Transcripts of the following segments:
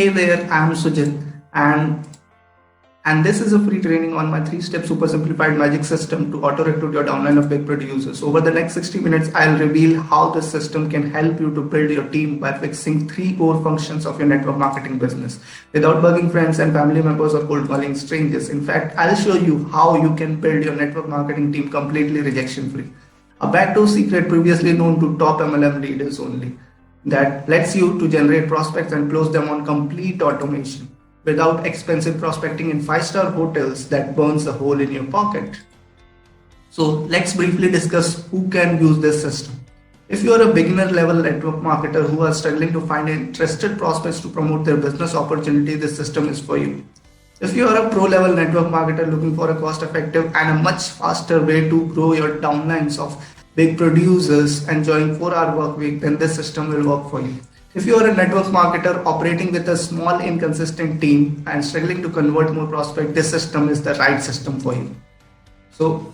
Hey there, I'm Sujit, and this is a free training on my three-step super simplified magic system to auto-recruit your downline of big producers. Over the next 60 minutes, I'll reveal how this system can help you to build your team by fixing three core functions of your network marketing business without bugging friends and family members or cold calling strangers. In fact, I'll show you how you can build your network marketing team completely rejection-free. A backdoor secret previously known to top MLM leaders only that lets you to generate prospects and close them on complete automation without expensive prospecting in five-star hotels that burns a hole in your pocket. So let's briefly discuss who can use this system. If you are a beginner level network marketer who are struggling to find interested prospects to promote their business opportunity, this system is for you. If you are a pro level network marketer looking for a cost effective and a much faster way to grow your downlines of big producers enjoying 4-hour work week, then this system will work for you. If you are a network marketer operating with a small inconsistent team and struggling to convert more prospects, this system is the right system for you. So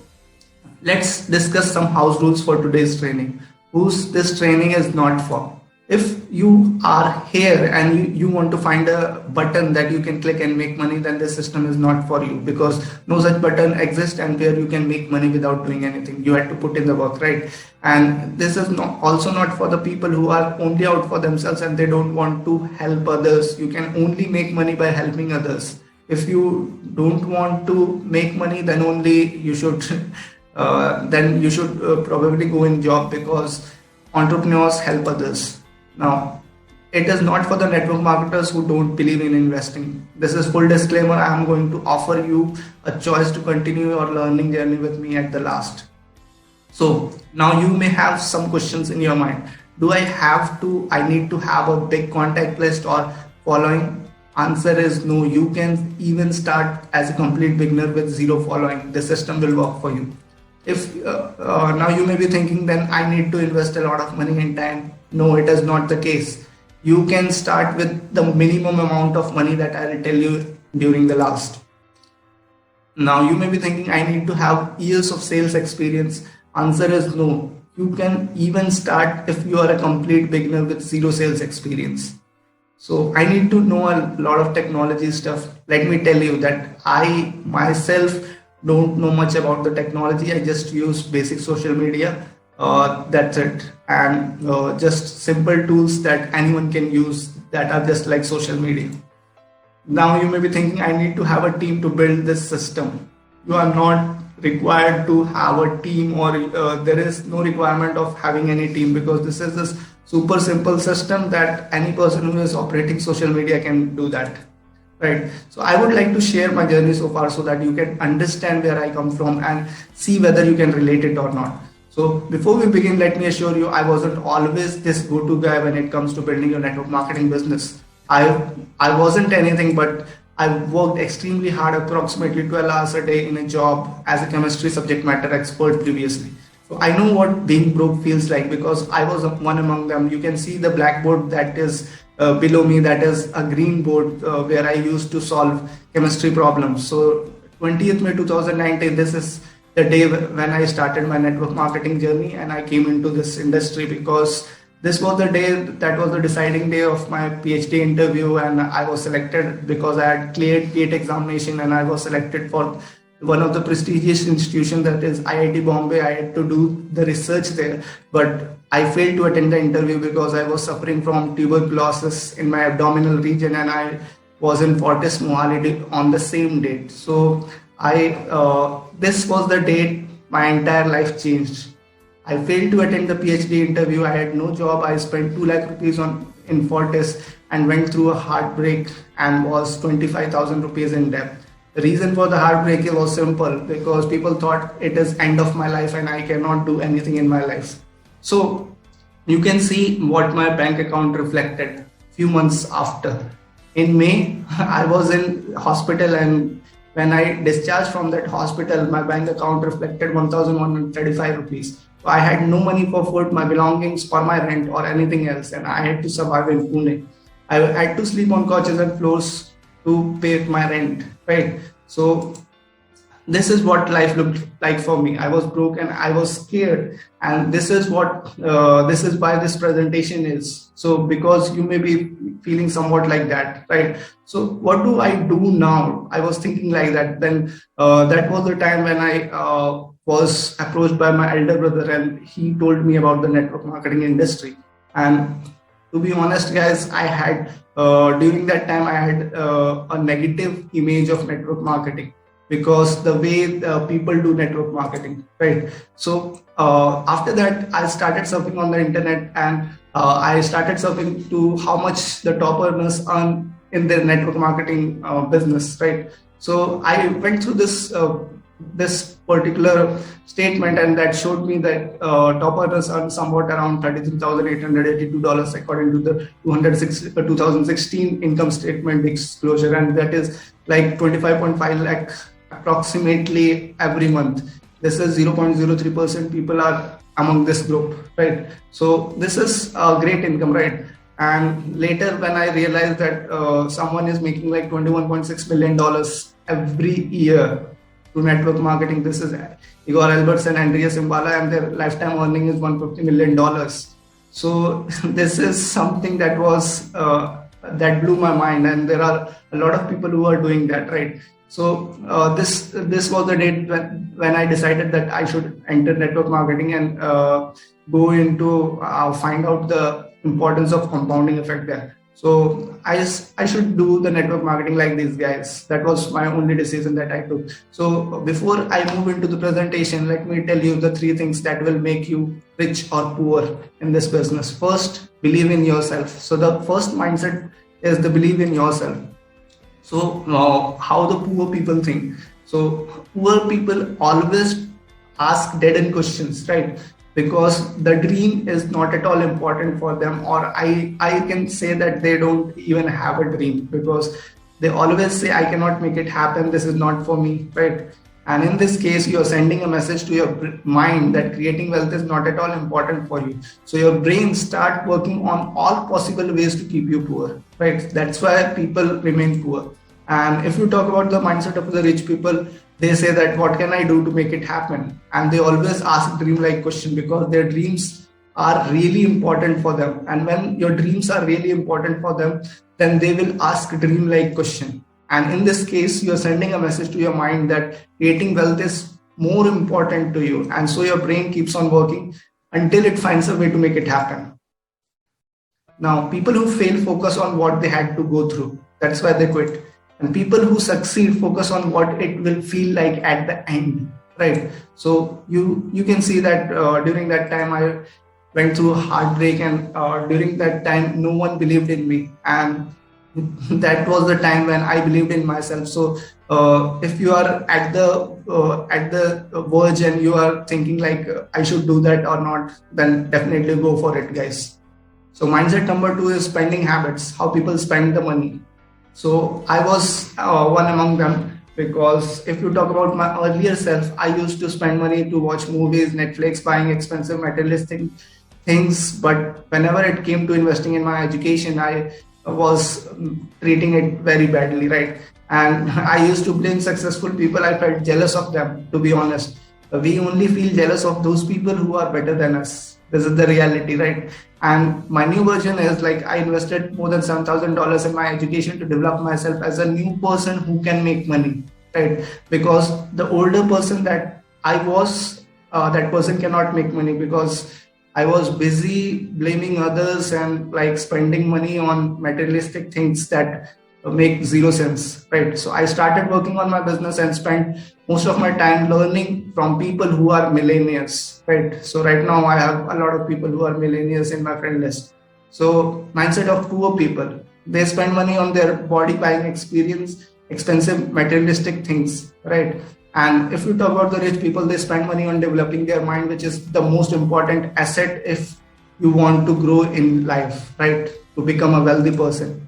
let's discuss some house rules for today's training. Who's this training is not for. If you are here and you want to find a button that you can click and make money, then this system is not for you, because no such button exists and where you can make money without doing anything. You have to put in the work, right? And this is also not for the people who are only out for themselves and they don't want to help others. You can only make money by helping others. If you don't want to make money, then only you should probably go in job, because entrepreneurs help others. Now, it is not for the network marketers who don't believe in investing. This is full disclaimer. I am going to offer you a choice to continue your learning journey with me at the last. So now you may have some questions in your mind. Do I need to have a big contact list or following? Answer is no. You can even start as a complete beginner with zero following. The system will work for you. If now you may be thinking, then I need to invest a lot of money and time. No, it is not the case. You can start with the minimum amount of money that I will tell you during the last. Now you may be thinking, I need to have years of sales experience. Answer is no. You can even start if you are a complete beginner with zero sales experience. So I need to know a lot of technology stuff. Let me tell you that I myself don't know much about the technology. I just use basic social media. That's it. And just simple tools that anyone can use that are just like social media. Now you may be thinking, I need to have a team to build this system. You are not required to have a team, or there is no requirement of having any team, because this is this super simple system that any person who is operating social media can do that. Right. So I would like to share my journey so far so that you can understand where I come from and see whether you can relate it or not. So before we begin, let me assure you, I wasn't always this go-to guy when it comes to building your network marketing business. I wasn't anything, but I worked extremely hard, approximately 12 hours a day in a job as a chemistry subject matter expert previously. So I know what being broke feels like, because I was one among them. You can see the blackboard that is below me, that is a green board where I used to solve chemistry problems. So 20th May 2019, this is the day when I started my network marketing journey and I came into this industry, because this was the day that was the deciding day of my PhD interview, and I was selected because I had cleared GATE examination and I was selected for one of the prestigious institutions, that is IIT Bombay. I had to do the research there, but I failed to attend the interview because I was suffering from tuberculosis in my abdominal region and I was in Fortis Mohali on the same date. So this was the date my entire life changed. I failed to attend the PhD interview. I had no job. I spent 2 lakh rupees in Fortis and went through a heartbreak and was 25,000 rupees in debt. The reason for the heartbreak was simple, because people thought it is end of my life and I cannot do anything in my life. So you can see what my bank account reflected few months after. In May, I was in hospital, and when I discharged from that hospital, my bank account reflected 1,135 rupees. So I had no money for food, my belongings, for my rent or anything else, and I had to survive in Pune. I had to sleep on couches and floors to pay my rent, right? So this is what life looked like for me. I was broke and I was scared, and this is what this is why this presentation is. So because you may be feeling somewhat like that, right? So what do I do now? I was thinking like that. Then that was the time when I was approached by my elder brother, and he told me about the network marketing industry. And to be honest, guys, I had during that time I had a negative image of network marketing, because the way people do network marketing, right? So after that, I started surfing on the internet, and I started surfing to how much the top earners earn in their network marketing business, right? So I went through this particular statement, and that showed me that top earners earn somewhat around $33,882 according to the 2016 income statement disclosure, and that is like 25.5 lakh approximately every month. This is 0.03% people are among this group, right? So this is a great income, right? And later when I realized that someone is making like $21.6 million every year to network marketing, this is Igor Alberts and Andreas Imbala, and their lifetime earning is $150 million. So this is something that was that blew my mind, and there are a lot of people who are doing that, right? So this was the date when I decided that I should enter network marketing and go into find out the importance of compounding effect there. So I should do the network marketing like these guys. That was my only decision that I took. So before I move into the presentation, let me tell you the three things that will make you rich or poor in this business. First, believe in yourself. So the first mindset is the believe in yourself. So how the poor people think. So poor people always ask dead-end questions, right? Because the dream is not at all important for them, or I can say that they don't even have a dream, because they always say, I cannot make it happen, this is not for me, right? And in this case, you're sending a message to your mind that creating wealth is not at all important for you. So your brain start working on all possible ways to keep you poor, right? That's why people remain poor. And if you talk about the mindset of the rich people, they say that what can I do to make it happen? And they always ask dream-like question, because their dreams are really important for them. And when your dreams are really important for them, then they will ask dream-like question. And in this case, you're sending a message to your mind that creating wealth is more important to you. And so your brain keeps on working until it finds a way to make it happen. Now, people who fail focus on what they had to go through. That's why they quit. And people who succeed focus on what it will feel like at the end, right? So you can see that during that time I went through heartbreak, and during that time no one believed in me, and that was the time when I believed in myself. So if you are at the verge and you are thinking like I should do that or not, then definitely go for it, guys. So mindset number 2 is spending habits, how people spend the money. So I was one among them, because if you talk about my earlier self, I used to spend money to watch movies, Netflix, buying expensive materialistic things. But whenever it came to investing in my education, I was treating it very badly, right? And I used to blame successful people. I felt jealous of them, to be honest. We only feel jealous of those people who are better than us. This is the reality, right? And my new version is like I invested more than $7,000 in my education to develop myself as a new person who can make money, right? Because the older person that I was, that person cannot make money, because I was busy blaming others and like spending money on materialistic things that make zero sense, right? So I started working on my business and spent most of my time learning from people who are millionaires, right? So right now I have a lot of people who are millionaires in my friend list. So mindset of poor people, they spend money on their body buying experience, expensive materialistic things, right? And if you talk about the rich people, they spend money on developing their mind, which is the most important asset if you want to grow in life, right? To become a wealthy person.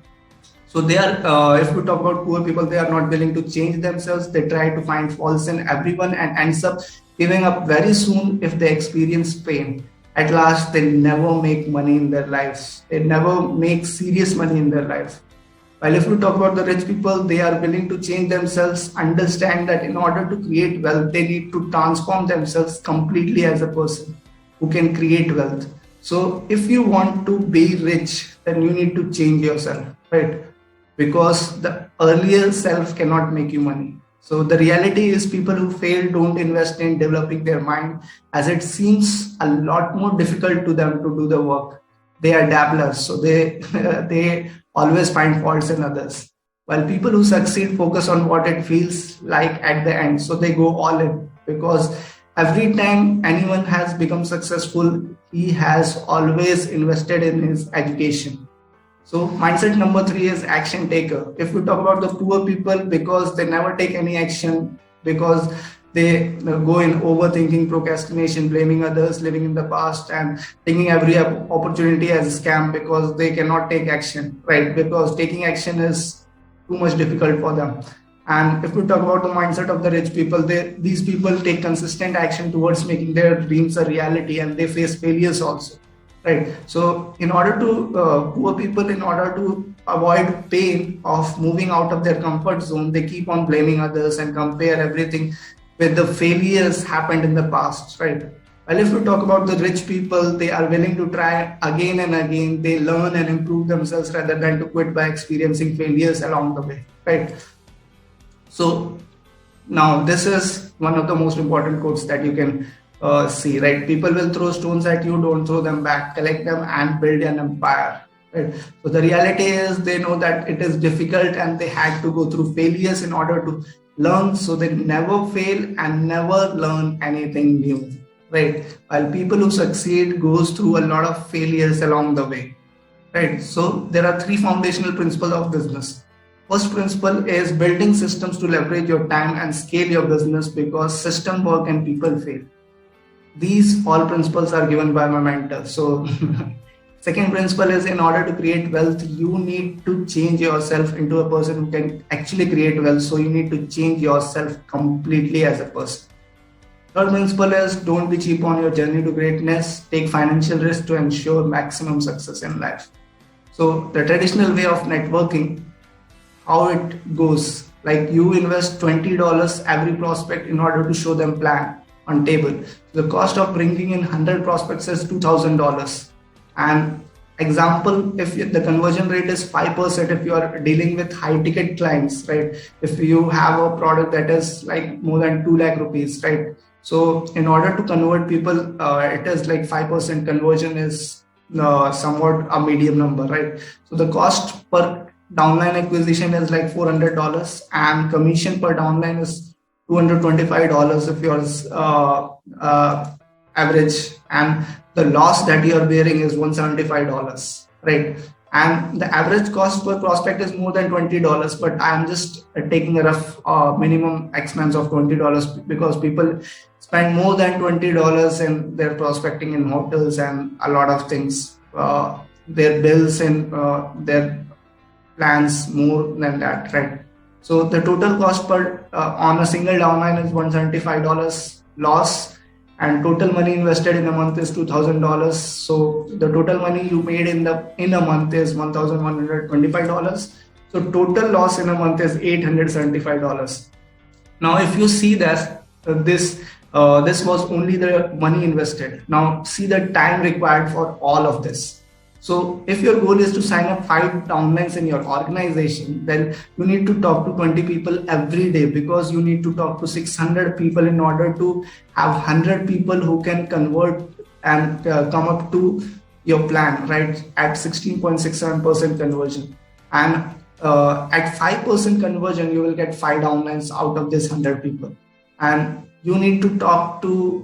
So they are, if we talk about poor people, they are not willing to change themselves. They try to find faults in everyone and ends up giving up very soon if they experience pain. At last, they never make money in their lives. They never make serious money in their life. While if you talk about the rich people, they are willing to change themselves, understand that in order to create wealth, they need to transform themselves completely as a person who can create wealth. So if you want to be rich, then you need to change yourself, right? Because the earlier self cannot make you money. So the reality is people who fail don't invest in developing their mind, as it seems a lot more difficult to them to do the work. They are dabblers, so they they always find faults in others. While people who succeed focus on what it feels like at the end, so they go all in, because every time anyone has become successful, he has always invested in his education. So mindset number 3 is action taker. If we talk about the poor people, because they never take any action, because they go in overthinking, procrastination, blaming others, living in the past, and taking every opportunity as a scam, because they cannot take action, right? Because taking action is too much difficult for them. And if we talk about the mindset of the rich people, these people take consistent action towards making their dreams a reality, and they face failures also, right? So in order to poor people, in order to avoid pain of moving out of their comfort zone, they keep on blaming others and compare everything with the failures happened in the past, right? Well, if we talk about the rich people, they are willing to try again and again. They learn and improve themselves rather than to quit by experiencing failures along the way, right? So now this is one of the most important quotes that you can see, right? People will throw stones at you, don't throw them back, collect them and build an empire, right? So the reality is they know that it is difficult and they had to go through failures in order to learn, so they never fail and never learn anything new, right? While people who succeed goes through a lot of failures along the way, right? So there are 3 foundational principles of business. First principle is building systems to leverage your time and scale your business, because system work and people fail. These all principles are given by my mentor. So second principle is, in order to create wealth, you need to change yourself into a person who can actually create wealth. So you need to change yourself completely as a person. Third principle is, don't be cheap on your journey to greatness. Take financial risk to ensure maximum success in life. So the traditional way of networking, how it goes, like you invest $20 every prospect in order to show them plan on table. The cost of bringing in 100 prospects is $2,000. And example, if the conversion rate is 5%, if you are dealing with high ticket clients, right? If you have a product that is like more than 2 lakh rupees, right? So in order to convert people, it is like 5% conversion is somewhat a medium number, right? So the cost per downline acquisition is like $400, and commission per downline is $225 if yours average, and the loss that you are bearing is $175, right? And the average cost per prospect is more than $20, but I am just taking a rough minimum expense of $20, because people spend more than $20 in their prospecting in hotels and a lot of things, their bills and their plans more than that, right? So the total cost per on a single downline is $175 loss, and total money invested in a month is $2,000. So the total money you made in a month is $1,125. So total loss in a month is $875. Now, if you see that this was only the money invested. Now see the time required for all of this. So if your goal is to sign up 5 downlines in your organization, then you need to talk to 20 people every day, because you need to talk to 600 people in order to have 100 people who can convert and come up to your plan, right? At 16.67% conversion. And at 5% conversion, you will get 5 downlines out of this 100 people. And you need to talk to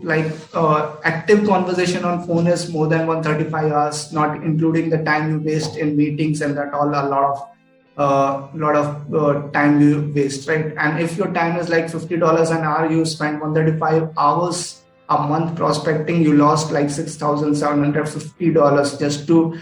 active conversation on phone is more than 135 hours, not including the time you waste in meetings, and that all a lot of time you waste, right? And if your time is like $50 an hour, you spend 135 hours a month prospecting, you lost like $6,750 just to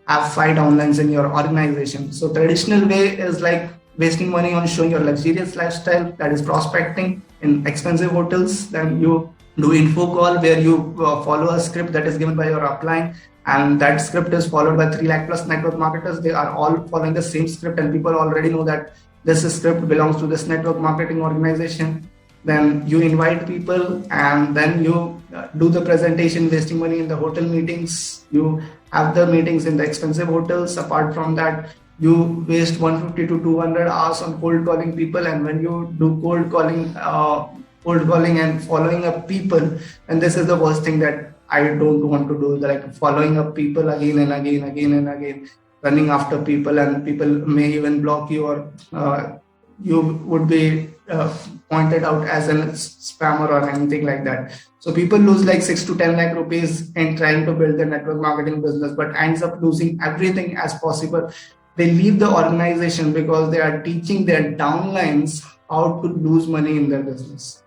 have 5 downlines in your organization. So traditional way is like wasting money on showing your luxurious lifestyle, that is prospecting in expensive hotels. Then you do info call where you follow a script that is given by your upline. and that script is followed by 3 lakh plus network marketers. They are all following the same script, and people already know that this script belongs to this network marketing organization. Then you invite people, and then you do the presentation, wasting money in the hotel meetings. You have the meetings in the expensive hotels. Apart from that, you waste 150 to 200 hours on cold calling people. And when you do cold calling and following up people, and this is the worst thing that I don't want to do, like following up people again and again, running after people, and people may even block you, or you would be pointed out as a spammer or anything like that. So people lose like 6 to 10 lakh rupees in trying to build their network marketing business, but ends up losing everything as possible. They leave the organization because they are teaching their downlines how to lose money in their business.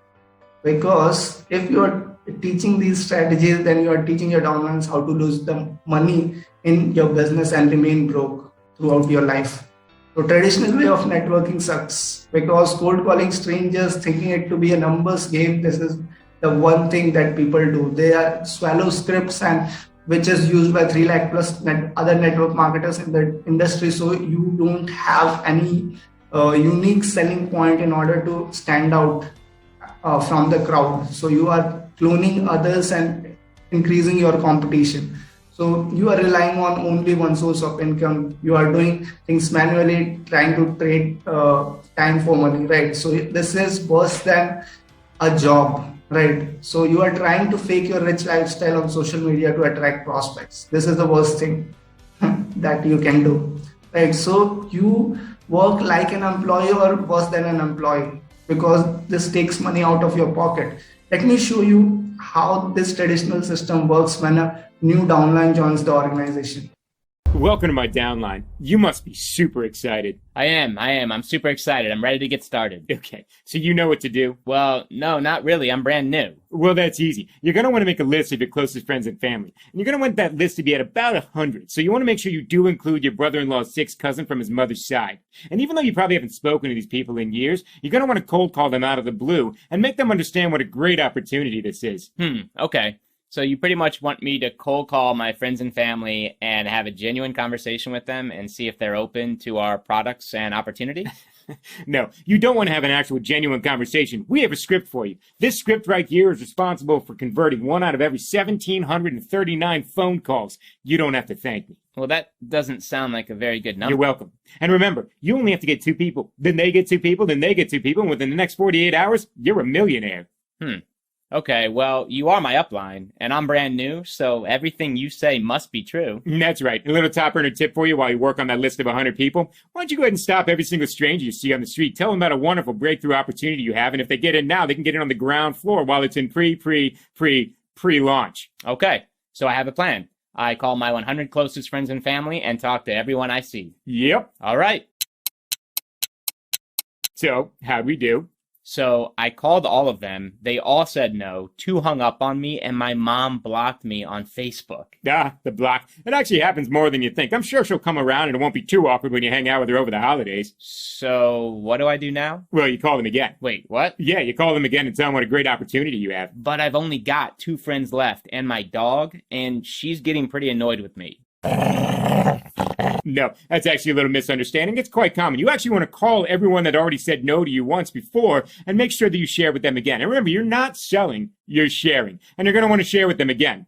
Because if you are teaching these strategies, then you are teaching your downlines how to lose the money in your business and remain broke throughout your life. So traditional way of networking sucks, because cold calling strangers, thinking it to be a numbers game, this is the one thing that people do. They are swallow scripts, and which is used by 3 lakh plus other network marketers in the industry. So you don't have any unique selling point in order to stand out from the crowd. So you are cloning others and increasing your competition. So you are relying on only one source of income. You are doing things manually, trying to trade time for money, right? So this is worse than a job, right? So you are trying to fake your rich lifestyle on social media to attract prospects. This is the worst thing that you can do, right? So you work like an employee or worse than an employee, because this takes money out of your pocket. Let me show you how this traditional system works when a new downline joins the organization. Welcome to my downline. You must be super excited. I am. I'm super excited. I'm ready to get started. Okay, so you know what to do? Well, no, not really. I'm brand new. Well, that's easy. You're going to want to make a list of your closest friends and family. And you're going to want that list to be at about 100. So you want to make sure you do include your brother-in-law's sixth cousin from his mother's side. And even though you probably haven't spoken to these people in years, you're going to want to cold call them out of the blue and make them understand what a great opportunity this is. Okay. So you pretty much want me to cold call my friends and family and have a genuine conversation with them and see if they're open to our products and opportunity? No, you don't want to have an actual genuine conversation. We have a script for you. This script right here is responsible for converting 1 out of every 1,739 phone calls. You don't have to thank me. Well, that doesn't sound like a very good number. You're welcome. And remember, you only have to get 2 people. Then they get 2 people, then they get 2 people, and within the next 48 hours, you're a millionaire. Okay, well, you are my upline, and I'm brand new, so everything you say must be true. That's right. A little top earner tip for you while you work on that list of 100 people. Why don't you go ahead and stop every single stranger you see on the street. Tell them about a wonderful breakthrough opportunity you have, and if they get in now, they can get in on the ground floor while it's in pre-launch. Okay, so I have a plan. I call my 100 closest friends and family and talk to everyone I see. Yep. All right. So, how'd we do? So I called all of them. They all said no. 2 hung up on me, and my mom blocked me on Facebook. The block. It actually happens more than you think. I'm sure she'll come around, and it won't be too awkward when you hang out with her over the holidays. So what do I do now? Well, you call them again. Wait, what? Yeah, you call them again and tell them what a great opportunity you have. But I've only got 2 friends left and my dog, and she's getting pretty annoyed with me. No, that's actually a little misunderstanding. It's quite common. You actually want to call everyone that already said no to you once before and make sure that you share with them again. And remember, you're not selling, you're sharing. And you're going to want to share with them again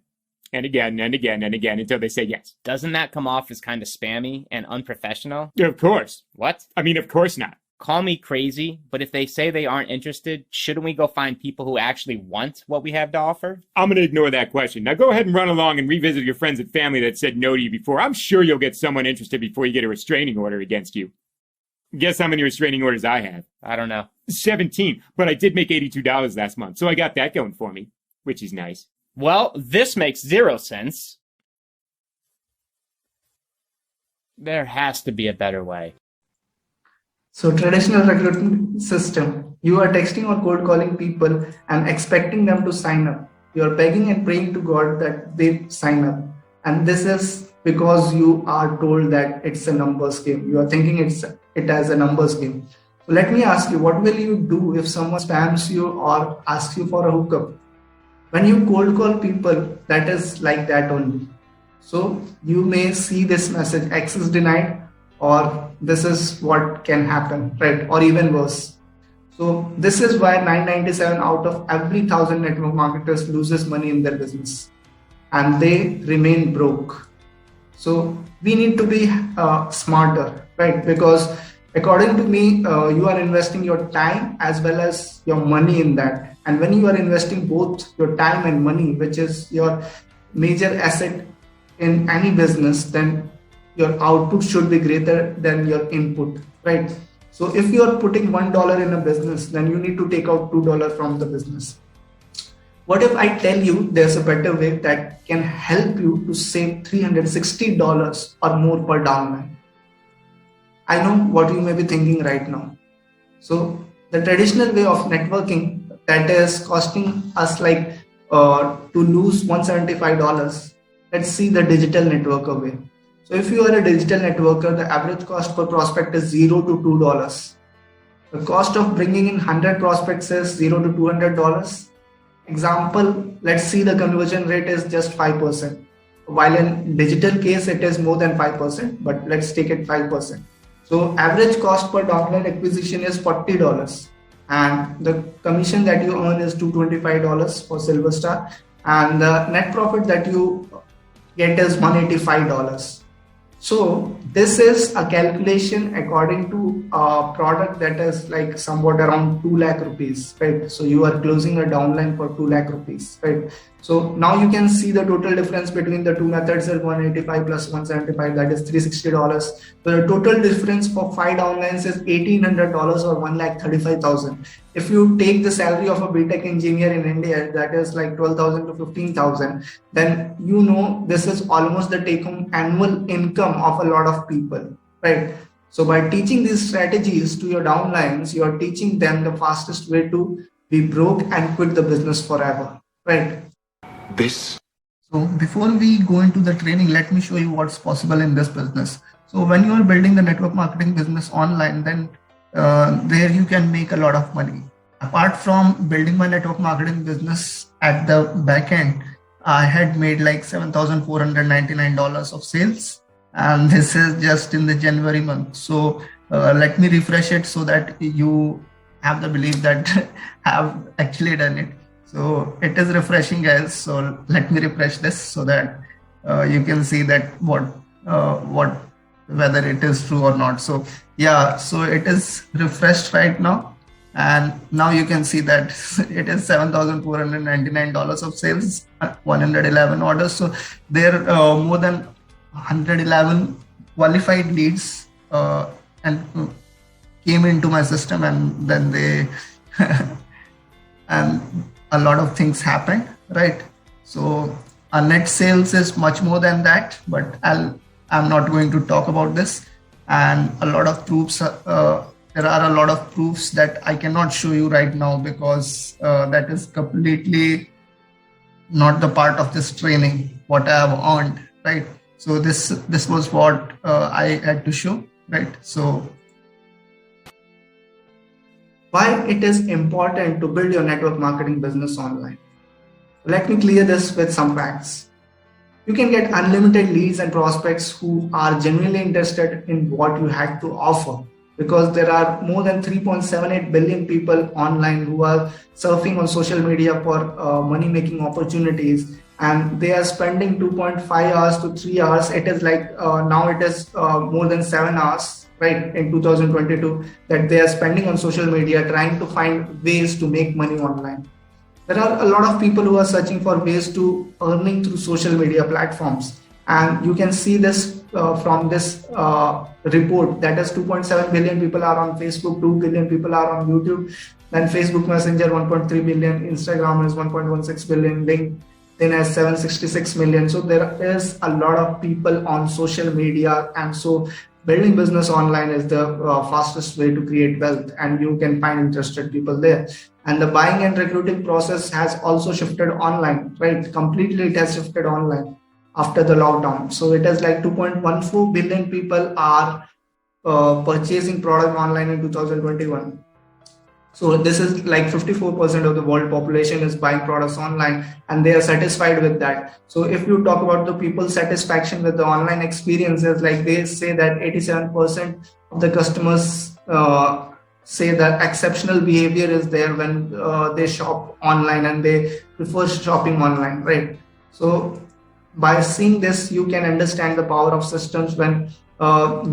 and again and again and again until they say yes. Doesn't that come off as kind of spammy and unprofessional? Of course. What? I mean, of course not. Call me crazy, but if they say they aren't interested, shouldn't we go find people who actually want what we have to offer? I'm going to ignore that question. Now go ahead and run along and revisit your friends and family that said no to you before. I'm sure you'll get someone interested before you get a restraining order against you. Guess how many restraining orders I have? I don't know. 17, but I did make $82 last month, so I got that going for me, which is nice. Well, this makes 0 sense. There has to be a better way. So traditional recruitment system, you are texting or cold calling people and expecting them to sign up. You are begging and praying to God that they sign up. And this is because you are told that it's a numbers game. You are thinking it as a numbers game. So let me ask you, what will you do if someone spams you or asks you for a hookup? When you cold call people, that is like that only. So you may see this message, access denied, or this is what can happen, right? Or even worse. So this is why 997 out of every 1,000 network marketers loses money in their business and they remain broke. So we need to be smarter, right? Because according to me, you are investing your time as well as your money in that. And when you are investing both your time and money, which is your major asset in any business, then your output should be greater than your input, right? So if you are putting $1 in a business, then you need to take out $2 from the business. What if I tell you there's a better way that can help you to save $360 or more per downline? I know what you may be thinking right now. So the traditional way of networking that is costing us like to lose $175, let's see the digital networker way. So if you are a digital networker, the average cost per prospect is $0 to $2. The cost of bringing in 100 prospects is $0 to $200. Example, let's see the conversion rate is just 5%. While in digital case, it is more than 5%, but let's take it 5%. So average cost per downline acquisition is $40. And the commission that you earn is $225 for Silver Star. And the net profit that you get is $185. So this is a calculation according to a product that is like somewhat around 2 lakh rupees, right? So you are closing a downline for 2 lakh rupees, right? So now you can see the total difference between the two methods is 185 plus 175, that is $360. So the total difference for 5 downlines is $1,800 or 1,35,000. If you take the salary of a BTech engineer in India, that is like 12,000 to 15,000, then you know this is almost the take-home annual income of a lot of people, right? So by teaching these strategies to your downlines, you are teaching them the fastest way to be broke and quit the business forever, right? So before we go into the training, let me show you what's possible in this business. So when you are building the network marketing business online, then there you can make a lot of money. Apart from building my network marketing business at the back end, I had made like $7,499 of sales. And this is just in the January month. So let me refresh it so that you have the belief that I have actually done it. So it is refreshing, guys. So let me refresh this so that you can see that whether it is true or not. So yeah, so it is refreshed right now. And now you can see that it is $7,499 of sales, 111 orders. So there are more than 111 qualified leads and came into my system, and then they and a lot of things happened, right? So our net sales is much more than that, but I'm not going to talk about this. And a lot of proofs, there are a lot of proofs that I cannot show you right now because that is completely not the part of this training, what I have earned, right? So this was what I had to show, right? So why it is important to build your network marketing business online. Let me clear this with some facts. You can get unlimited leads and prospects who are genuinely interested in what you had to offer, because there are more than 3.78 billion people online who are surfing on social media for money-making opportunities, and they are spending 2.5 hours to 3 hours. It is like now it is more than 7 hours, right, in 2022, that they are spending on social media trying to find ways to make money online. There are a lot of people who are searching for ways to earning through social media platforms. And you can see this from this report, that is 2.7 billion people are on Facebook, 2 billion people are on YouTube, then Facebook Messenger 1.3 billion, Instagram is 1.16 billion, LinkedIn has 766 million. So there is a lot of people on social media, and so building business online is the fastest way to create wealth, and you can find interested people there. And the buying and recruiting process has also shifted online, right? Completely it has shifted online after the lockdown. So it is like 2.14 billion people are purchasing product online in 2021. So this is like 54% of the world population is buying products online, and they are satisfied with that. So if you talk about the people's satisfaction with the online experiences, like they say that 87% of the customers say that exceptional behavior is there when they shop online, and they prefer shopping online, right? So by seeing this, you can understand the power of systems. When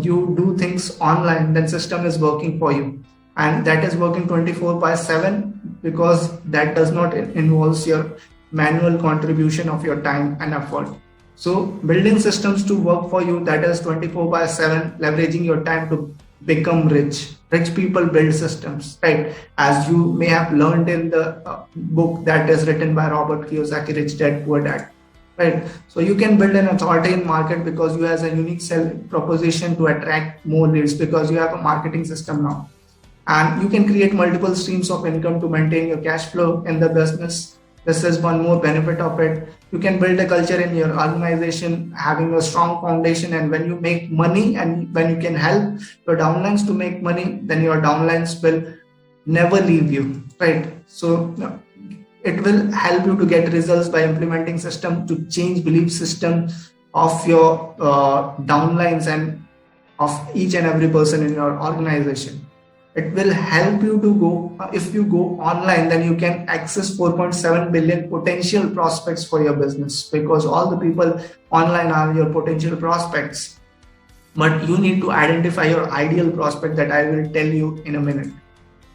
you do things online, then system is working for you, and that is working 24 by 7, because that does not involves your manual contribution of your time and effort. So building systems to work for you, that is 24 by 7, leveraging your time to become rich. Rich people build systems, right? As you may have learned in the book that is written by Robert Kiyosaki, Rich Dad Poor Dad, right? So you can build an authority in market because you have a unique sell proposition to attract more leads, because you have a marketing system now. And you can create multiple streams of income to maintain your cash flow in the business. This is one more benefit of it. You can build a culture in your organization, having a strong foundation. And when you make money, and when you can help your downlines to make money, then your downlines will never leave you, right? So it will help you to get results by implementing system to change belief system of your downlines and of each and every person in your organization. It will help you to go, if you go online, then you can access 4.7 billion potential prospects for your business, because all the people online are your potential prospects. But you need to identify your ideal prospect, that I will tell you in a minute,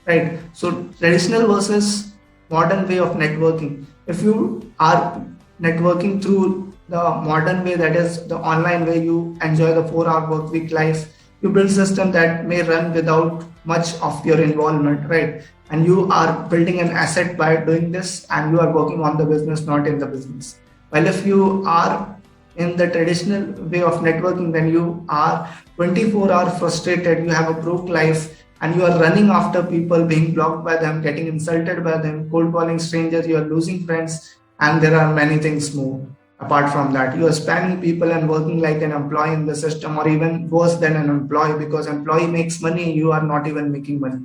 right? So traditional versus modern way of networking. If you are networking through the modern way, that is the online way, you enjoy the 4-hour work week life. You build system that may run without much of your involvement, right? And you are building an asset by doing this, and you are working on the business, not in the business. While if you are in the traditional way of networking, then you are 24-hour frustrated, you have a broke life, and you are running after people, being blocked by them, getting insulted by them, cold calling strangers, you are losing friends, and there are many things more. Apart from that, you are spamming people and working like an employee in the system, or even worse than an employee, because employee makes money, you are not even making money,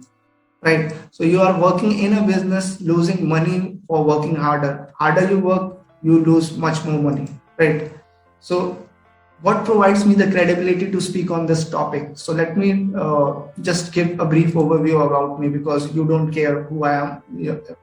right? So you are working in a business, losing money for working harder. Harder you work, you lose much more money, right? So what provides me the credibility to speak on this topic? So let me just give a brief overview about me, because you don't care who I am,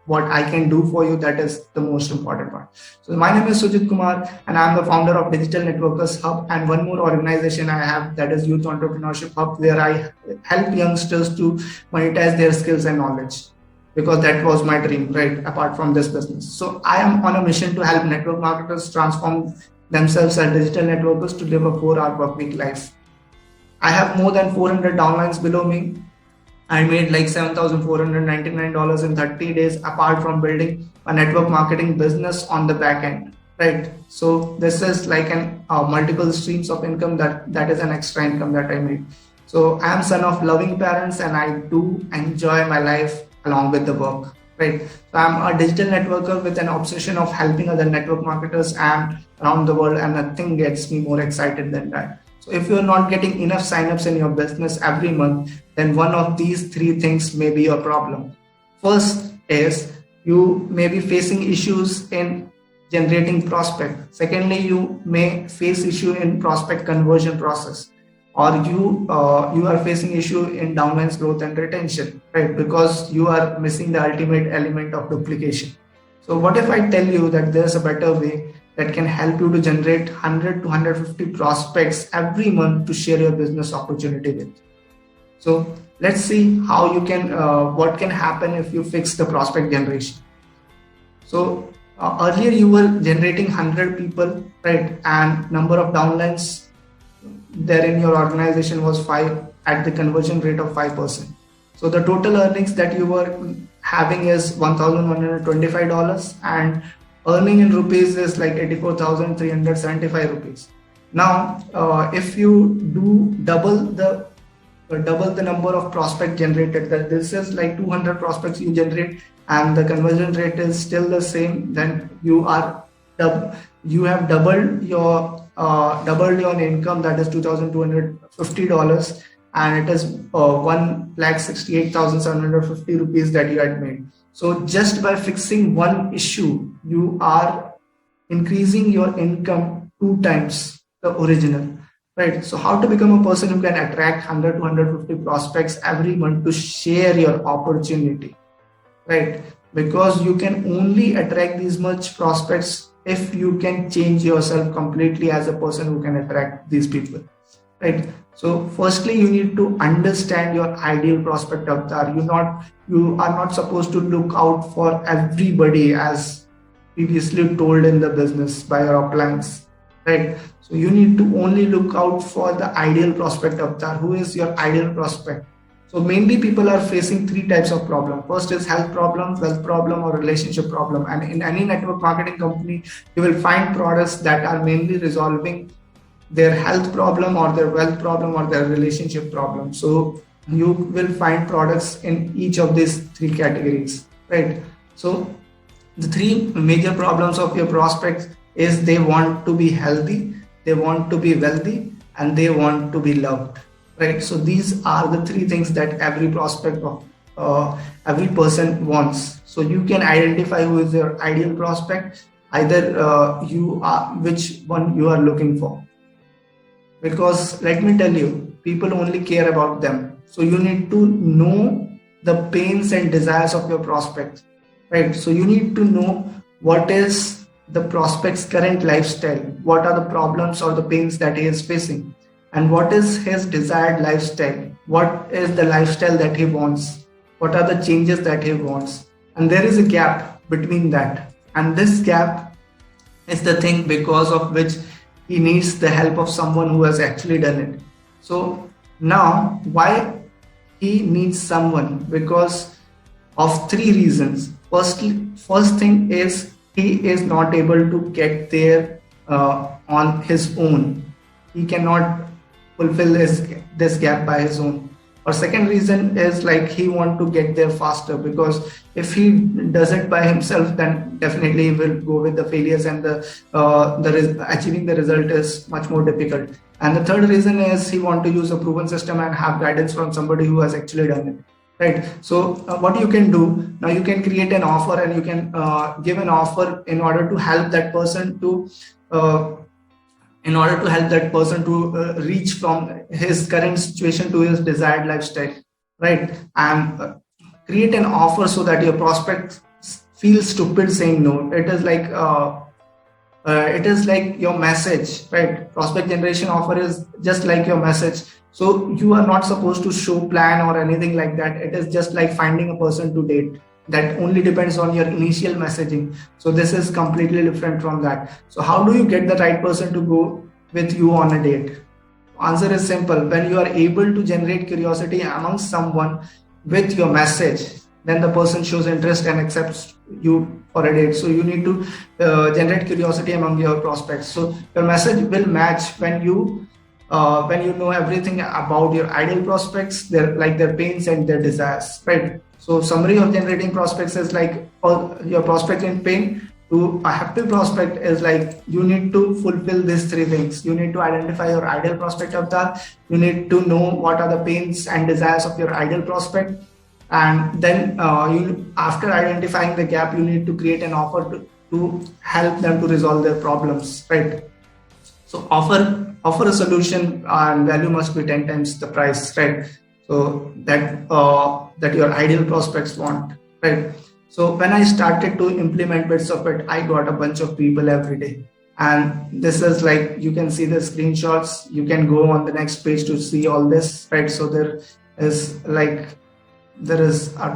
what I can do for you, that is the most important part. So my name is Sujit Kumar, and I'm the founder of Digital Networkers Hub, and one more organization I have, that is Youth Entrepreneurship Hub, where I help youngsters to monetize their skills and knowledge, because that was my dream, right? Apart from this business. So I am on a mission to help network marketers transform themselves as digital networkers to live a 4-hour work week life. I have more than 400 downlines below me. I made like $7,499 in 30 days, apart from building a network marketing business on the back end, right? So this is like an multiple streams of income, that is an extra income that I made. So I am son of loving parents, and I do enjoy my life along with the work, right? So I'm a digital networker with an obsession of helping other network marketers and around the world, and nothing gets me more excited than that. So if you're not getting enough signups in your business every month, then one of these 3 things may be your problem. First is you may be facing issues in generating prospect. Secondly, you may face issue in prospect conversion process, or you are facing issue in downlines growth and retention, right? Because you are missing the ultimate element of duplication. So what if I tell you that there's a better way that can help you to generate 100 to 150 prospects every month to share your business opportunity with? So let's see how you can, what can happen if you fix the prospect generation. So earlier you were generating 100 people, right? And number of downlines there in your organization was 5 at the conversion rate of 5%. So the total earnings that you were having is $1,125, and earning in rupees is like 84,375 rupees. Now, if you do double the number of prospect generated, that this is like 200 prospects you generate, and the conversion rate is still the same, then you have doubled your income, that is $2,250, and it is 1,68,750 rupees that you had made. So just by fixing one issue, you are increasing your income 2 times the original, right? So how to become a person who can attract 100 to 150 prospects every month to share your opportunity, right? Because you can only attract these much prospects if you can change yourself completely as a person who can attract these people, right? So firstly, you need to understand your ideal prospect avatar. You are not supposed to look out for everybody as previously told in the business by your uplines, right? So you need to only look out for the ideal prospect avatar. Who is your ideal prospect? So mainly people are facing three types of problem. First is health problem, wealth problem, or relationship problem. And in any network marketing company, you will find products that are mainly resolving their health problem or their wealth problem or their relationship problem. So you will find products in each of these three categories, right? So the three major problems of your prospects is they want to be healthy, they want to be wealthy, and they want to be loved, right? So these are the three things that every prospect of every person wants. So you can identify who is your ideal prospect, either you are which one you are looking for. Because let me tell you, people only care about them. So you need to know the pains and desires of your prospect, right? So you need to know what is the prospect's current lifestyle, what are the problems or the pains that he is facing, and what is his desired lifestyle, what is the lifestyle that he wants, what are the changes that he wants. And there is a gap between that. And this gap is the thing because of which he needs the help of someone who has actually done it. So now, why he needs someone? Because of three reasons. First thing is he is not able to get there on his own. He cannot fulfill this gap by his own. Or second reason is like he want to get there faster, because if he does it by himself, then definitely he will go with the failures, and achieving the result is much more difficult. And the third reason is he want to use a proven system and have guidance from somebody who has actually done it, right? So what you can do now, you can create an offer, and you can give an offer in order to help that person to reach from his current situation to his desired lifestyle, right? And create an offer so that your prospect feels stupid saying no. It is like your message, right? Prospect generation offer is just like your message. So you are not supposed to show plan or anything like that. It is just like finding a person to date. That only depends on your initial messaging. So this is completely different from that. So how do you get the right person to go with you on a date? Answer is simple. When you are able to generate curiosity amongst someone with your message, then the person shows interest and accepts you for a date. So you need to generate curiosity among your prospects. So your message will match when you know everything about your ideal prospects, their pains and their desires, right? So summary of generating prospects is like your prospect in pain to a happy prospect is like you need to fulfill these three things. You need to identify your ideal prospect avatar. You need to know what are the pains and desires of your ideal prospect. And then after identifying the gap, you need to create an offer to help them to resolve their problems, right? So offer a solution and value must be 10 times the price, right? So that your ideal prospects want, right? So when I started to implement bits of it, I got a bunch of people every day. And this is like, you can see the screenshots. You can go on the next page to see all this, right? So there is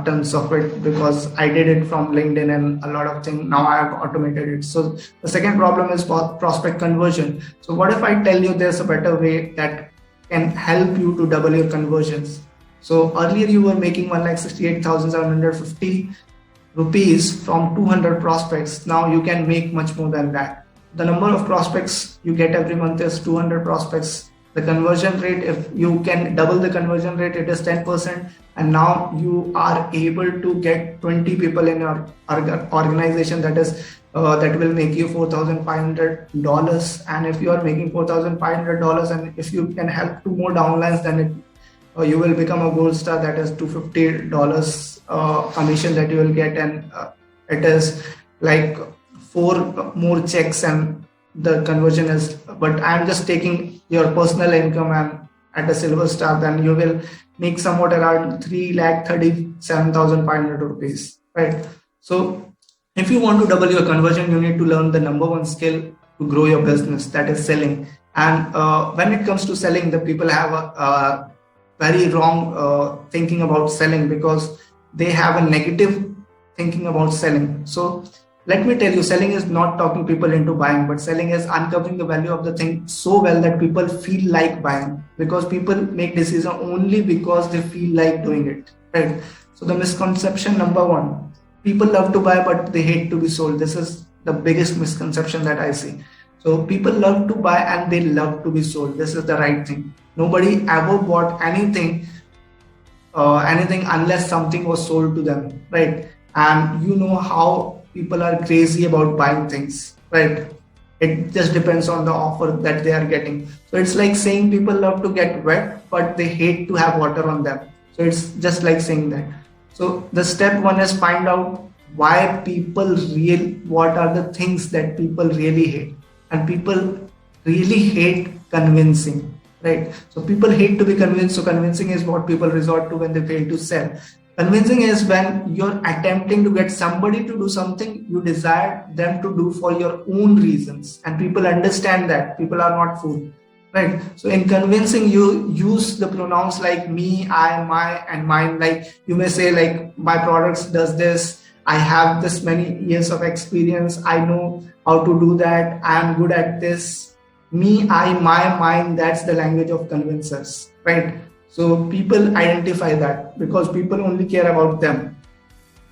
tons of it because I did it from LinkedIn and a lot of things. Now I have automated it. So the second problem is prospect conversion. So what if I tell you there's a better way that can help you to double your conversions? So earlier you were making 1,68,750 rupees from 200 prospects. Now you can make much more than that. The number of prospects you get every month is 200 prospects. The conversion rate, if you can double the conversion rate, it is 10%. And now you are able to get 20 people in your organization that will make you $4,500. And if you are making $4,500 and if you can help 2 more downlines, then you will become a gold star. That is $250 commission that you will get, and it is like 4 more checks, and the conversion is. But I'm just taking your personal income, and at a silver star, then you will make somewhat around 3,37,500 rupees, right? So if you want to double your conversion, you need to learn the number one skill to grow your business, that is selling. And when it comes to selling, the people have a very wrong thinking about selling, because they have a negative thinking about selling. So let me tell you, selling is not talking people into buying, but selling is uncovering the value of the thing so well that people feel like buying, because people make decision only because they feel like doing it, right? So the misconception number one, people love to buy, but they hate to be sold. This is the biggest misconception that I see. So people love to buy and they love to be sold. This is the right thing. Nobody ever bought anything unless something was sold to them, right? And you know how people are crazy about buying things, right? It just depends on the offer that they are getting. So it's like saying people love to get wet, but they hate to have water on them. So it's just like saying that. So the step one is find out why what are the things that people really hate. And people really hate convincing, right? So people hate to be convinced. So convincing is what people resort to when they fail to sell. Convincing is when you're attempting to get somebody to do something you desire them to do for your own reasons. And people understand that. People are not fools, right? So in convincing, you use the pronouns like me, I, my, and mine. Like you may say like, my products does this. I have this many years of experience. I know how to do that. I am good at this. Me, I, my, mine, that's the language of convincers, right? So people identify that because people only care about them.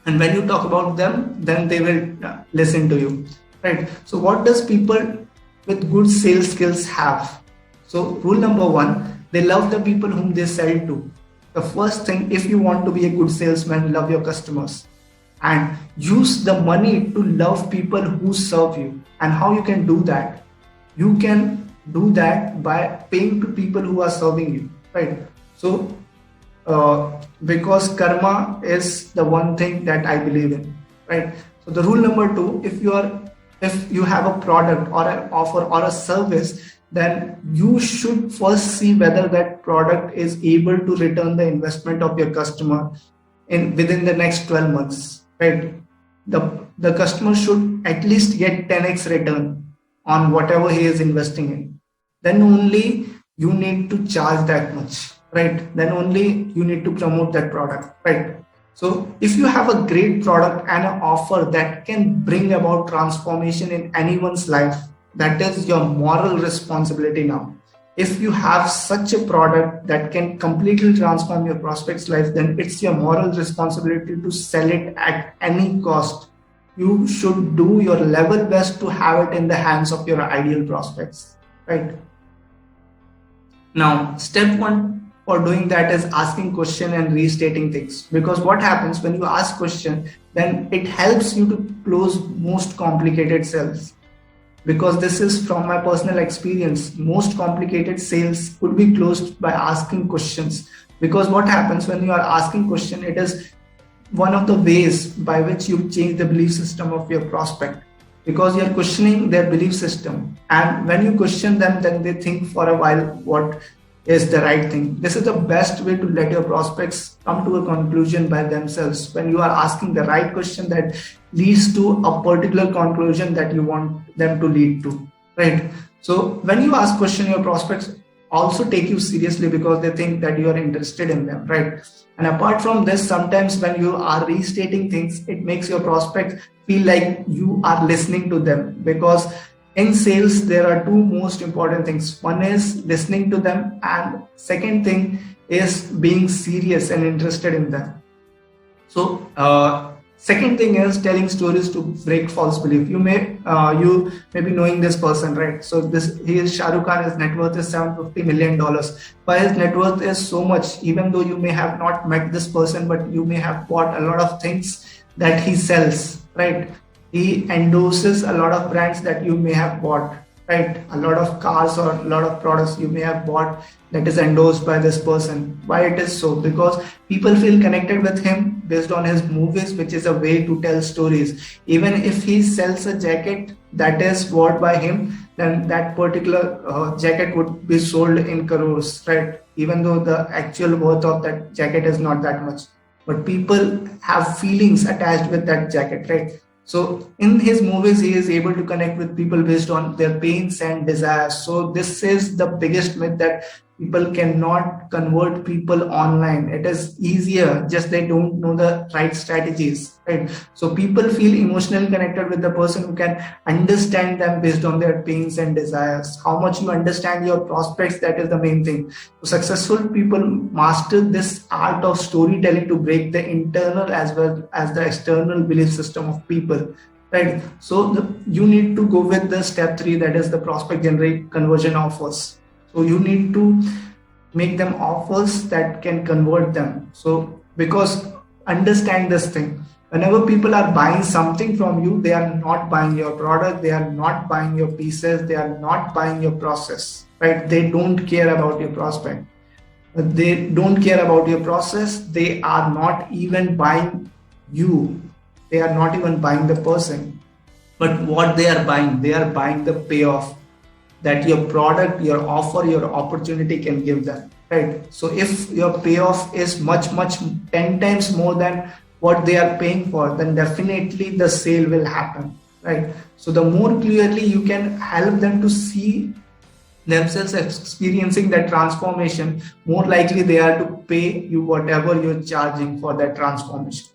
And when you talk about them, then they will listen to you, right? So what does people with good sales skills have? So rule number one, they love the people whom they sell to. The first thing, if you want to be a good salesman, love your customers. And use the money to love people who serve you. And how you can do that? You can do that by paying to people who are serving you, right? So, because karma is the one thing that I believe in, right? So the rule number two, if you have a product or an offer or a service, then you should first see whether that product is able to return the investment of your customer within the next 12 months. Right? The customer should at least get 10x return on whatever he is investing in. Then only you need to charge that much, right? Then only you need to promote that product, right? So if you have a great product and an offer that can bring about transformation in anyone's life, that is your moral responsibility now. If you have such a product that can completely transform your prospect's life, then it's your moral responsibility to sell it at any cost. You should do your level best to have it in the hands of your ideal prospects, right? Now, step one for doing that is asking question and restating things. Because what happens when you ask question, then it helps you to close most complicated sales. Because this is from my personal experience, most complicated sales could be closed by asking questions. Because what happens when you are asking question, it is one of the ways by which you change the belief system of your prospect. Because you are questioning their belief system. And when you question them, then they think for a while what is the right thing. This is the best way to let your prospects come to a conclusion by themselves. When you are asking the right question that leads to a particular conclusion that you want them to lead to, right? So when you ask question, your prospects also take you seriously because they think that you are interested in them, right? And apart from this, sometimes when you are restating things, it makes your prospect feel like you are listening to them. Because in sales, there are two most important things. One is listening to them, and second thing is being serious and interested in them. So second thing is telling stories to break false belief. You may be knowing this person, right? So he is Shah Rukh Khan. His net worth is $750 million. But his net worth is so much, even though you may have not met this person, but you may have bought a lot of things that he sells, right? He endorses a lot of brands that you may have bought. right? A lot of cars or a lot of products you may have bought that is endorsed by this person. Why it is so? Because people feel connected with him based on his movies, which is a way to tell stories. Even if he sells a jacket that is worn by him, then that particular jacket would be sold in crores, right? Even though the actual worth of that jacket is not that much, but people have feelings attached with that jacket, right? So in his movies, he is able to connect with people based on their pains and desires. So this is the biggest myth, that people cannot convert people online. It is easier, just they don't know the right strategies, right? So people feel emotionally connected with the person who can understand them based on their pains and desires. How much you understand your prospects, that is the main thing. So successful people master this art of storytelling to break the internal as well as the external belief system of people, right? So you need to go with the step 3, that is the prospect generate conversion offers. So you need to make them offers that can convert them. So because understand this thing, whenever people are buying something from you, they are not buying your product, they are not buying your pieces, they are not buying your process, right? They don't care about your prospect. They don't care about your process. They are not even buying you. They are not even buying the person. But what they are buying the payoff that your product, your offer, your opportunity can give them, right? So if your payoff is much 10 times more than what they are paying for, then definitely the sale will happen, right? So the more clearly you can help them to see themselves experiencing that transformation, more likely they are to pay you whatever you're charging for that transformation,